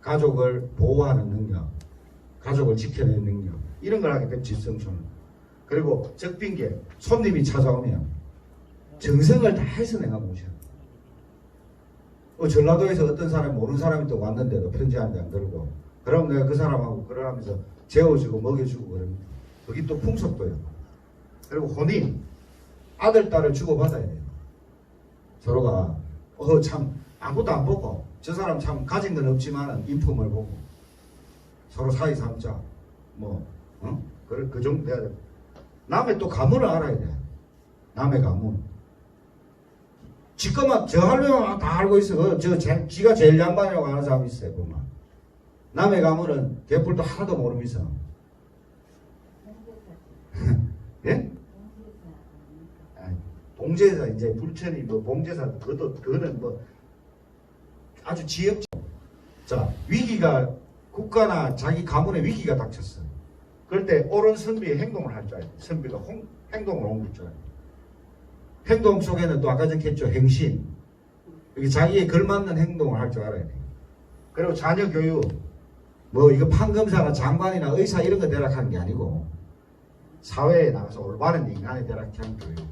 가족을 보호하는 능력, 가족을 지켜내는 능력, 이런 걸 하게 되면 질성초는. 그리고 적빈계, 손님이 찾아오면 정성을 다해서 내가 모셔. 전라도에서 어떤 사람이 모르는 사람이 또 왔는데도 편지 한 장 들고, 그럼 내가 그 사람하고 그러면서 재워주고 먹여주고 그럽니다. 그게 또 풍속도예요. 그리고 혼인, 아들, 딸을 주고받아야 돼요. 서로가 참 아무것도 안 보고 저 사람 참 가진 건 없지만 인품을 보고 서로 사이 삼자 그 정도 돼야 돼. 남의 또 가문을 알아야 돼. 남의 가문. 지금만 저 하려면 다 알고 있어. 지가 제일 양반이라고 하는 사람이 있어요. 보면 남의 가문은 개뿔도 하나도 모르면서. 예? 봉제사 이제 불천이 봉제사 그거는 아주 지역적. 자, 위기가 국가나 자기 가문에 위기가 닥쳤어. 그럴 때 옳은 선비의 행동을 할 줄 알아요. 선비가 행동을 옮길 줄 알아요. 행동 속에는 또 아까 전에 했죠. 행신. 이게 자기에 걸맞는 행동을 할 줄 알아야 돼요. 그리고 자녀 교육. 이거 판검사나 장관이나 의사 이런 거 대락하는 게 아니고 사회에 나가서 올바른 인간의 대락하는 교육.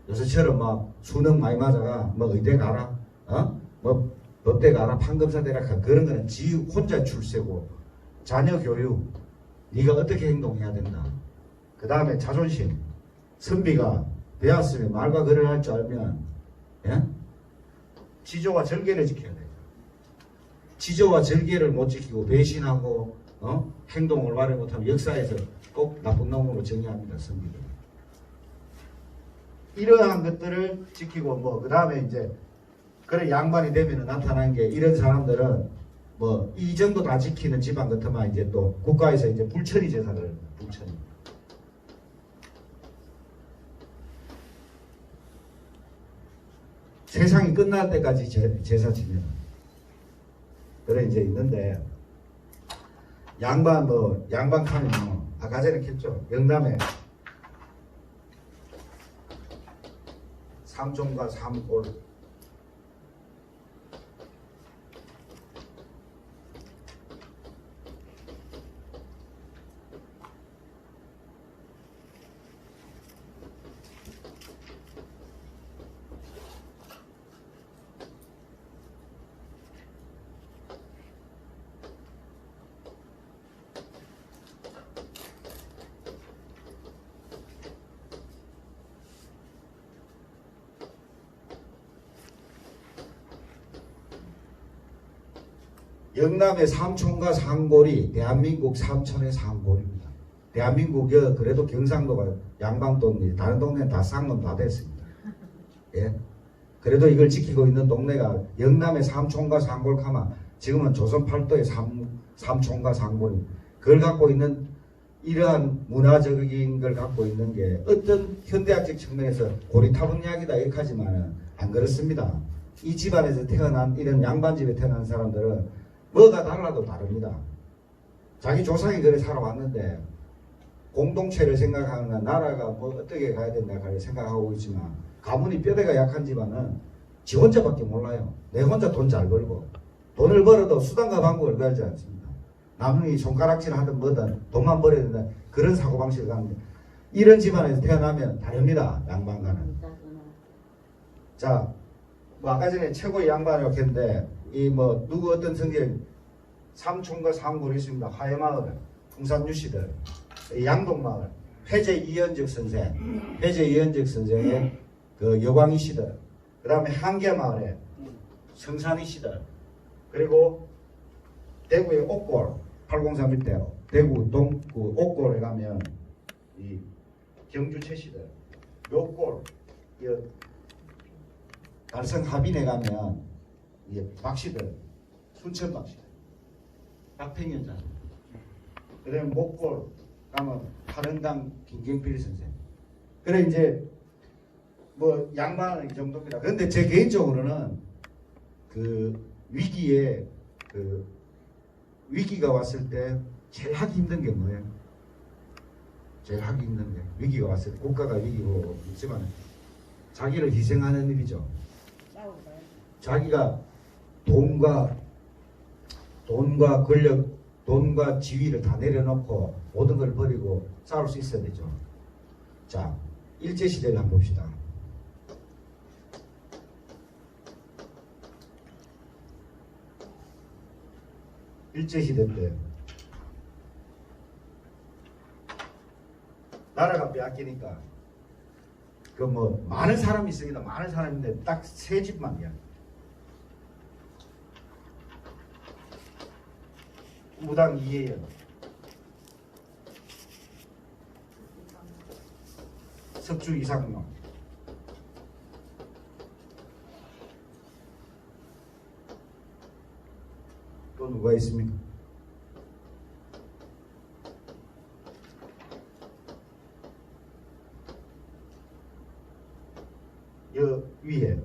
요새처럼 수능 많이 맞아가 의대 가라, 법대 가라, 판검사 대락하 그런 거는 지 혼자 출세고 자녀 교육. 네가 어떻게 행동해야 된다. 그 다음에 자존심. 선비가 배웠으면 말과 글을 할 줄 알면 지조와 절개를 지켜야 돼요. 지조와 절개를 못 지키고 배신하고 행동을 말을 못하면 역사에서 꼭 나쁜 놈으로 정의합니다. 선비들. 이러한 것들을 지키고 그 다음에 이제 그런 양반이 되면 나타나는 게 이런 사람들은 이 정도 다 지키는 집안 같으면 이제 또 국가에서 이제 불천이 제사를 불천이. 세상이 끝날 때까지 제사 지내는. 그래 이제 있는데 양반 칸은 아까 전에 했죠. 영남에 삼종과 삼골. 영남의 삼촌과 상골이 대한민국 삼촌의 상골입니다. 대한민국 그래도 경상도가 양방동네 다른 동네는 다 상놈 다 됐습니다. 예. 그래도 이걸 지키고 있는 동네가 영남의 삼촌과 상골 카마 지금은 조선 팔도의 삼촌과 상골입니다. 그걸 갖고 있는 이러한 문화적인 걸 갖고 있는 게 어떤 현대학적 측면에서 고리타분약이다 이렇게 하지만은 안 그렇습니다. 이 집안에서 태어난 이런 양반집에 태어난 사람들은 뭐가 달라도 다릅니다. 자기 조상이 그래 살아왔는데 공동체를 생각하는 나라가 어떻게 가야 된다 생각하고 있지만 가문이 뼈대가 약한 집안은 지 혼자밖에 몰라요. 내 혼자 돈 잘 벌고 돈을 벌어도 수단과 방법을 구하지 않습니다. 남이 손가락질 하든 뭐든 돈만 벌어야 된다 그런 사고방식을 가는데 이런 집안에서 태어나면 다릅니다. 양반과는. 자, 아까 전에 최고의 양반이라고 했는데 누구 어떤 성경 삼촌과 상골이 있습니다. 화해마을, 풍산유시들, 양동마을, 회제 이현적 선생의 그 여광이시들, 그 다음에 한계마을에 성산이시들, 그리고 대구의 옥골 803 밑에 대구 동구 옥골에 가면 이 경주채시들, 요골 달성 하빈에 가면 박씨들, 순천 박씨들, 박팽현자. 그다음에 목골 가면 하른당 김경필 선생. 그래 이제 양반은 이 정도입니다. 그런데 제 개인적으로는 그 위기가 왔을 때 제일 하기 힘든 게 뭐예요? 제일 하기 힘든 게 위기가 왔을 때 국가가 위기고 있지만 자기를 희생하는 일이죠. 자기가 돈과 권력, 돈과 지위를 다 내려놓고 모든 걸 버리고 싸울 수 있어야 되죠. 자, 일제시대를 한번 봅시다. 일제시대 때 나라가 빼앗기니까 그 뭐 많은 사람이 있습니다. 많은 사람인데 딱 세 집만이야. 우당 이해연, 석주 이상용, 또 누가 있습니까? 여 위에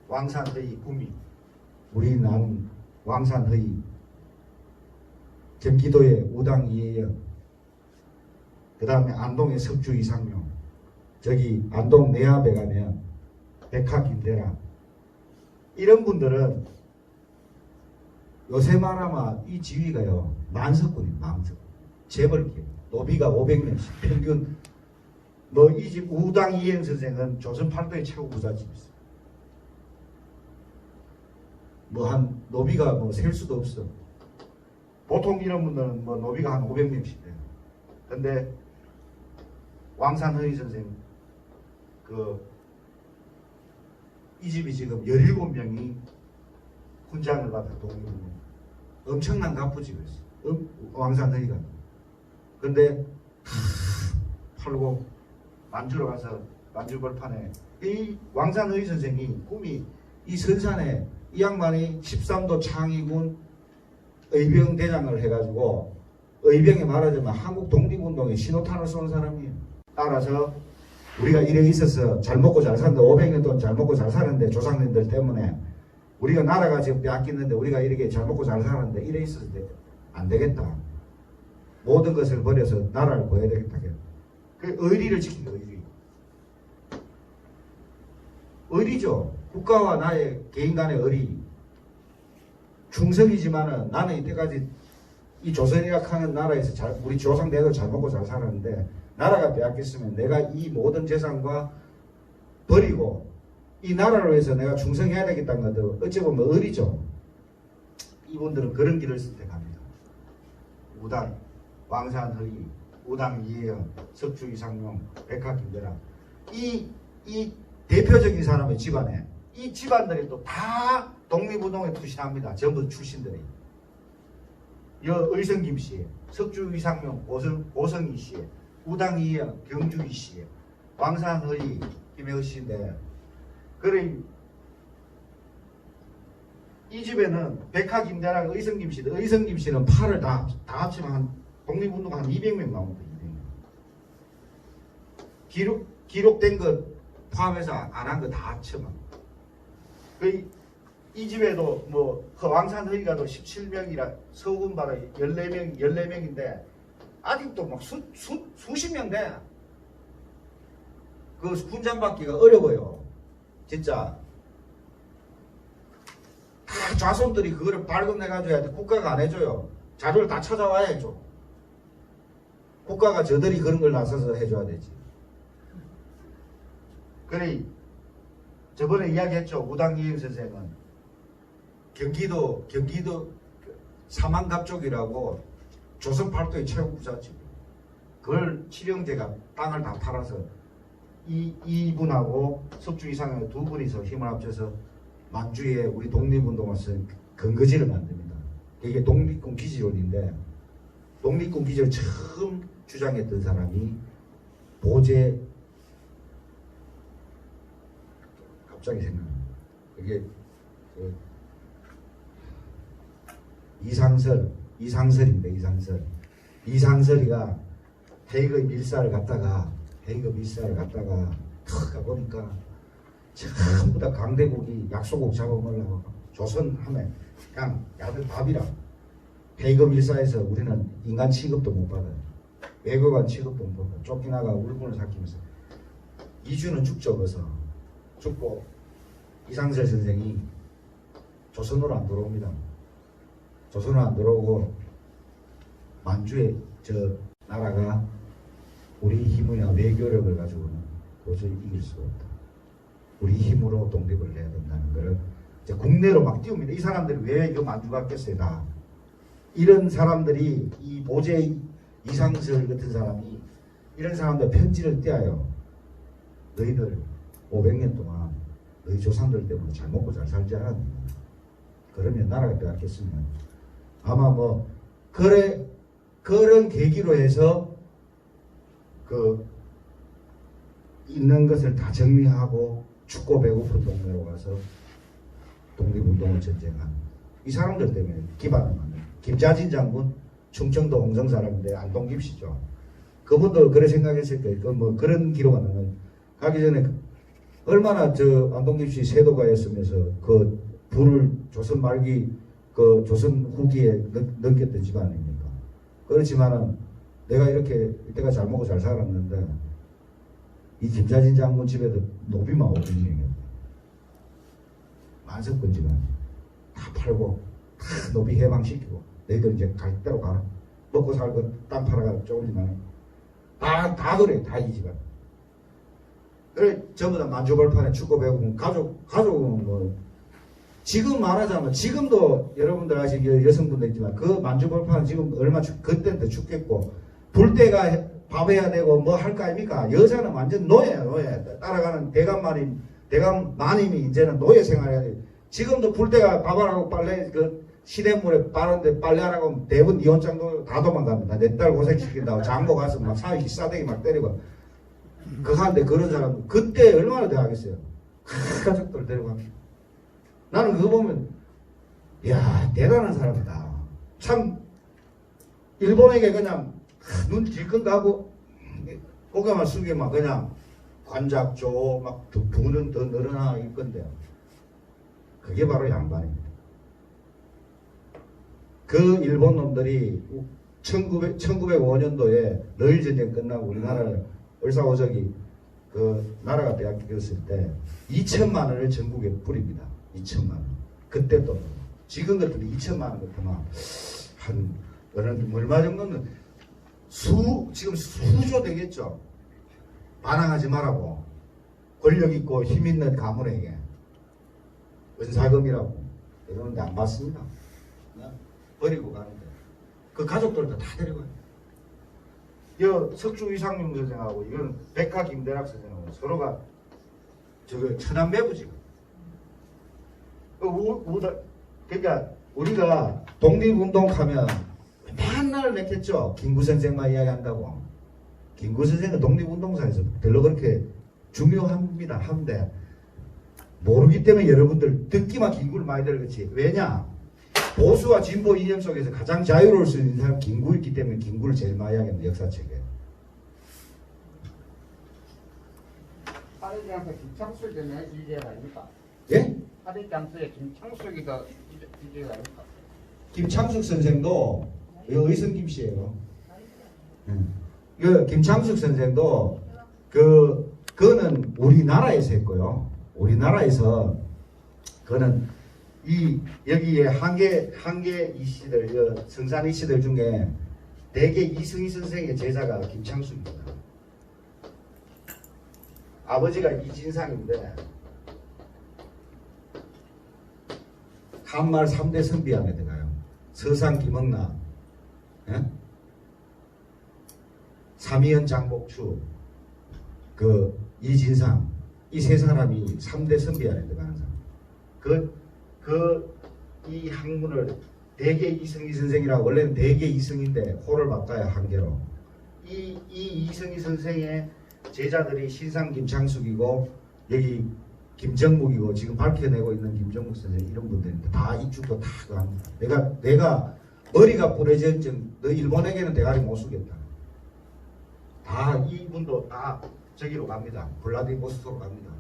왕산허이 구미, 우리 남 왕산허이, 경기도의 우당 이해영, 그 다음에 안동의 석주 이상용, 저기 안동 내압에 가면 백화 김대라, 이런 분들은 요새 말하면 이 지위가요 만석군이에요. 만석, 재벌기, 노비가 500명씩 평균. 뭐 이 집 우당 이행 선생은 조선 8도의 최고 부잣집이었어요. 뭐 한 노비가 뭐 셀 수도 없어. 보통 이런 분들은 뭐 노비가 한 500명씩 돼요. 근데 왕산허이 선생 이 집이 지금 17명이 훈장을 받아 독립을. 엄청난 갑부집이었어. 왕산허이가. 근데 팔고 만주로 가서 만주 벌판에 이 왕산허이 선생이 꿈이 이 선산에 이 양반이 13도 창의군 의병 대장을 해가지고 의병에 말하자면 한국 독립운동에 신호탄을 쏜 사람이에요. 따라서 우리가 이래 있어서 잘 먹고 잘 사는데 500년 동안 잘 먹고 잘 사는데 조상님들 때문에 우리가 나라가 지금 빼앗기는데 우리가 이렇게 잘 먹고 잘 사는데 이래 있어서 안 되겠다. 모든 것을 버려서 나라를 구해야 되겠다. 그 의리를 지킨 거예요. 의리죠. 국가와 나의 개인 간의 의리. 충성이지만은 나는 이때까지 이 조선이라 하는 나라에서 우리 조상대도 잘 먹고 잘 살았는데 나라가 빼앗겼으면 내가 이 모든 재산과 버리고 이 나라를 위해서 내가 충성해야 되겠다는 것도 어찌 보면 의리죠. 이분들은 그런 길을 선택합니다. 우당, 왕산허이, 우당 이해영, 석주 이상용, 백화 김대라. 이 대표적인 사람의 집안에 이 집안들이 또 다 독립운동에 투신합니다. 전부 출신들이. 의성 김씨, 석주 이상용, 고성이 씨, 우당 이해영, 경주이 씨, 왕산허이, 김혜우 씨인데, 그래 이 집에는 백화 김대라, 의성 김씨인데, 의성 김씨는 팔을 다 합치면 독립운동 한 200명 나옵니다. 200명. 기록된 것 포함해서 안 한 거 다 합치면. 이 집에도 뭐 왕산허이가도 17명이라 서군바로 14명인데 아직도 막 수십 명 돼. 그 훈장 받기가 어려워요. 진짜. 다 좌손들이 그거를 발급내가줘야 돼. 국가가 안 해줘요. 자료를 다 찾아와야 해줘. 국가가 저들이 그런 걸 나서서 해줘야 되지. 그래 저번에 이야기했죠. 우당 이행 선생은 경기도 사만갑족이라고 조선 8도의 최고 부잣집. 그걸 칠형제가 땅을 다 팔아서 이분하고 석주 이상의 두 분이서 힘을 합쳐서 만주에 우리 독립운동을 근거지를 만듭니다. 이게 독립군 기지론인데 독립군 기지를 처음 주장했던 사람이 보제, 갑자기 생각납니다. 그게 이상설입니다. 이상설이가 해이거 밀사를 갔다가 가보니까 전부 다 강대국이 약소국 잡아먹으려고 조선하면 그냥 야들 밥이라. 해이거 밀사에서 우리는 인간 취급도 못 받아요. 외교관 취급도 못 받아요. 쫓기나가 울분을 삭히면서 2주는 죽죠. 그래서 죽고 이상철 선생이 조선으로 안 들어옵니다. 조선으로 안 들어오고 만주에 저 나라가 우리 힘이나 외교력을 가지고는 도저히 이길 수가 없다. 우리 힘으로 독립을 해야 된다는 것을 이제 국내로 막 띄웁니다. 이 사람들이 왜 이거 만주 갔겠어요? 다 이런 사람들이 이 모제 이상철 같은 사람이 이런 사람들 편지를 떼어요. 너희들 500년 동안 너희 조상들 때문에 잘 먹고 잘 살지 않았느냐. 그러면 나라가 빼앗겼으면 아마 뭐 그런 계기로 해서 그 있는 것을 다 정리하고 춥고 배고픈 동네로 가서 독립운동을 전쟁한 이 사람들 때문에 기반을 만든 김자진 장군 충청도 홍성 사람인데 안동김 씨죠. 그분도 그래 생각했을 거예요. 그 뭐 그런 기록은 나는 가기 전에 얼마나 저 안동김 씨 세도가였으면서 그 부를 조선 말기 그 조선 후기에 넘겼던 집안 아닙니까? 그렇지만은 내가 이렇게 이때가 잘 먹고 잘 살았는데 이 김자진 장군 집에도 노비만 500명이었다. 만석군 집안 다 팔고 다 노비 해방시키고 너희들 이제 갈 대로 가라. 먹고 살고 땅 팔아가 조금이나 다 그래. 다 이 집안. 그래 전부 다 만주벌판에 축구 배우고 가족은 뭐 지금 말하자면 지금도 여러분들 아시기 여성분들 있지만 그 만주벌판은 지금 얼마 그때는 더 춥겠고 불 때가 밥 해야 되고 뭐 할 거 아닙니까? 여자는 완전 노예야 노예. 따라가는 대감 마님이 이제는 노예 생활해야 돼. 지금도 불 때가 밥하라고 빨래 그 시냇물에 빠른데 빨래하라고 대부분 이혼장도 다 도망갑니다. 내 딸 고생시킨다고 장모 가서 막 사위 싸대기 막 때리고 그 하는데 그런 사람 그때 얼마나 대하겠어요. 가족들 데리고 갑니다. 나는 그거 보면 이야 대단한 사람이다. 참 일본에게 그냥 눈 질끈 가고 고개만 숙이면 그냥 관작조 막 부는 더 늘어나 일 건데 그게 바로 양반입니다. 그 일본 놈들이 1905년도에 러일 전쟁 끝나고 우리나라를 을사오적이 그 나라가 빼앗겼을 때 2천만 원을 전국에 뿌립니다. 2천만 원. 그때 또 지금 같으면 2천만 원 같으면 한 얼마 정도는 지금 수조 되겠죠. 반항하지 말라고 권력 있고 힘 있는 가문에게 은사금이라고 이러는데 안 받습니다. 버리고 가는데 그 가족들도 다 데리고 가요. 이 석주 이상용 선생하고 이건 백화 김대락 선생하고 서로가 저거 천안매부지. 그러니까 우리가 독립운동하면 맨날 맺겠죠. 김구 선생만 이야기한다고. 김구 선생은 독립운동사에서 별로 그렇게 중요합니다. 한데 모르기 때문에 여러분들 듣기만 김구를 많이 들었지. 왜냐? 보수와 진보 이념 속에서 가장 자유로울 수 있는 사람 김구였기 때문에 김구를 제일 많이 이야기합니다. 역사책에. 하대장터 김창숙이 되면 주제가 아닙니까? 예? 하대장터에 김창숙이 더 주제가 아닙니까? 김창숙 선생도 의성김 씨예요. 그 김창숙 선생도 그거는 우리나라에서 했고요. 우리나라에서 그거는 여기에 한계 이씨들 성산 이씨들 중에 대개 이승희 선생의 제자가 김창숙입니다. 아버지가 이진상인데 한말 3대 선비 안에 들어가요. 서상 김억나, 예? 삼이연 장복추, 그 이진상 이 세 사람이 3대 선비 안에 들어가는 사람. 이 학문을 대개 이승희 선생이라고 원래는 대개 이승인데 호를 바꿔야 한계로 이 이승희 선생의 제자들이 신상 김창숙이고 여기 김정묵이고 지금 밝혀내고 있는 김정묵 선생 이런 분들인데 다 이쪽도 다 합니다. 내가 머리가 부러졌지 너 일본에게는 대가리 못 쓰겠다. 다 이분도 다 저기로 갑니다. 블라디보스토크로 갑니다.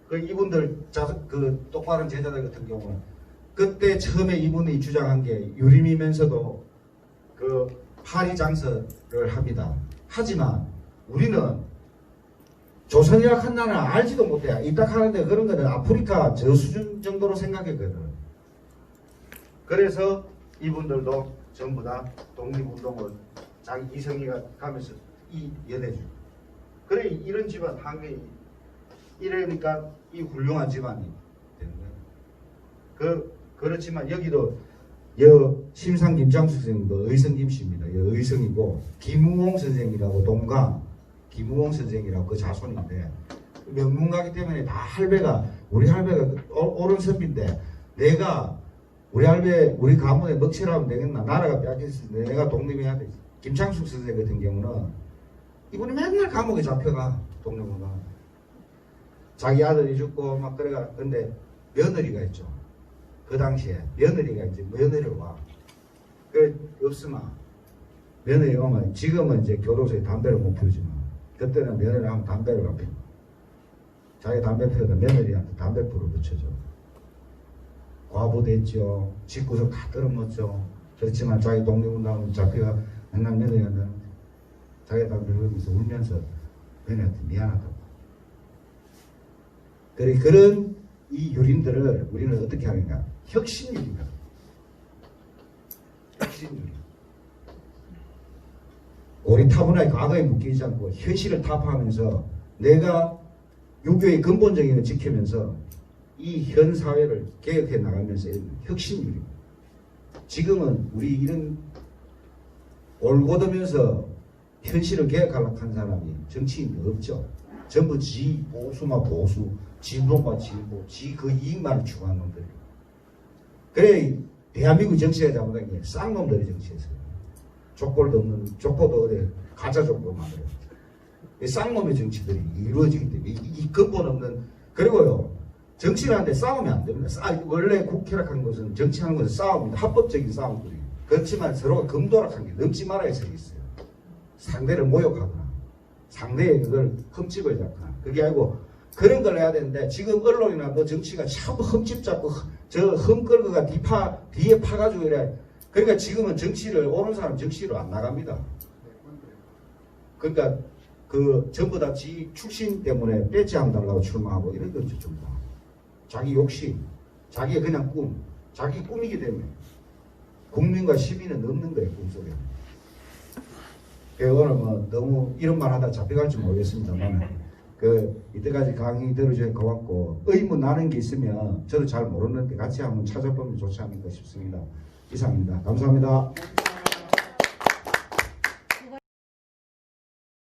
그 이분들 그 똑바른 제자들 같은 경우는 그때 처음에 이분이 주장한 게 유림이면서도 그 파리 장서를 합니다. 하지만 우리는 조선이라 한 나라는 알지도 못해. 입딱 하는데 그런 거는 아프리카 저 수준 정도로 생각했거든. 그래서 이분들도 전부 다 독립운동을 자기 이성이가 가면서 연해주고. 그래, 이런 집안 환경이 이러니까 이 훌륭한 집안이 되는 거예요. 그렇지만 여기도 심상 김장수 선생님도 의성 김씨입니다. 의성이고 김우홍 선생이라고 동강 김우홍 선생이라고 그 자손인데 명문가기 때문에 다 할배가 우리 할배가 옳은 선비인데 내가 우리 할배 우리 가문에 먹칠하면 되겠나 나라가 빼앗겼을 때 내가 독립해야 돼. 김창숙 선생 같은 경우는 이분이 맨날 감옥에 잡혀가 독립운동 자기 아들이 죽고 막 그래가 근데 며느리가 있죠. 그 당시에 며느리가 이제 며느리를 와. 그 없으면 며느리 오면 지금은 이제 교도소에 담배를 못 피우지만 그때는 며느리 하면 담배를 안 피워. 자기 담배 피우다 며느리한테 담배불을 붙여줘. 과부됐죠. 집구석 다 떨어먹죠. 그렇지만 자기 독립운동은 잡혀가 맨날 며느리한테 자기 담배 피우면서 울면서 며느리한테 미안하다고. 그런 이 유린들을 우리는 어떻게 하는가? 혁신유린이다. 혁신유린. 고리타분하게 과거에 묶이지 않고 현실을 타파하면서 내가 유교의 근본적인 걸 지키면서 이 현 사회를 개혁해 나가면서 혁신유린. 지금은 우리 이런 올곧으면서 현실을 개혁하려고 한 사람이 정치인이 없죠. 전부 지 보수마 보수, 진보마 진보, 지 그 이익만을 추구하는 놈들이. 그래 대한민국 정치에 잘못한 게 쌍놈들이 정치했어요. 족보도 없는 족보도 어디 가짜 족보 말이에요. 쌍놈의 정치들이 이루어지기 때문에 이 근본 없는 그리고요 정치를 하는데 싸우면 안 됩니다. 원래 국회락한 것은 정치하는 것은 싸움입니다. 합법적인 싸움들이에요. 그렇지만 서로가 금도락한 게 넘지 말아야 서 있어요. 상대를 모욕하거나 상대의 그걸 흠집을 잡거나 그게 아니고 그런 걸 해야 되는데 지금 언론이나 뭐 정치가 참 흠집 잡고 저 흠 끌고가 뒤에 파가지고 이래. 그러니까 지금은 정치를 옳은 사람 정치로 안 나갑니다. 그러니까 그 전부 다 지 출신 때문에 배지 안 달라고 출마하고 이런 거죠. 전부 다. 자기 욕심, 자기의 그냥 꿈, 자기 꿈이기 때문에 국민과 시민은 없는 거예요. 꿈속에. 오늘 뭐 너무 이런 말 하다 잡혀갈지 모르겠습니다만 이때까지 강의 들어주셔서 고맙고 의문 나는 게 있으면 저도 잘 모르는데 같이 한번 찾아보면 좋지 않을까 싶습니다. 이상입니다. 감사합니다.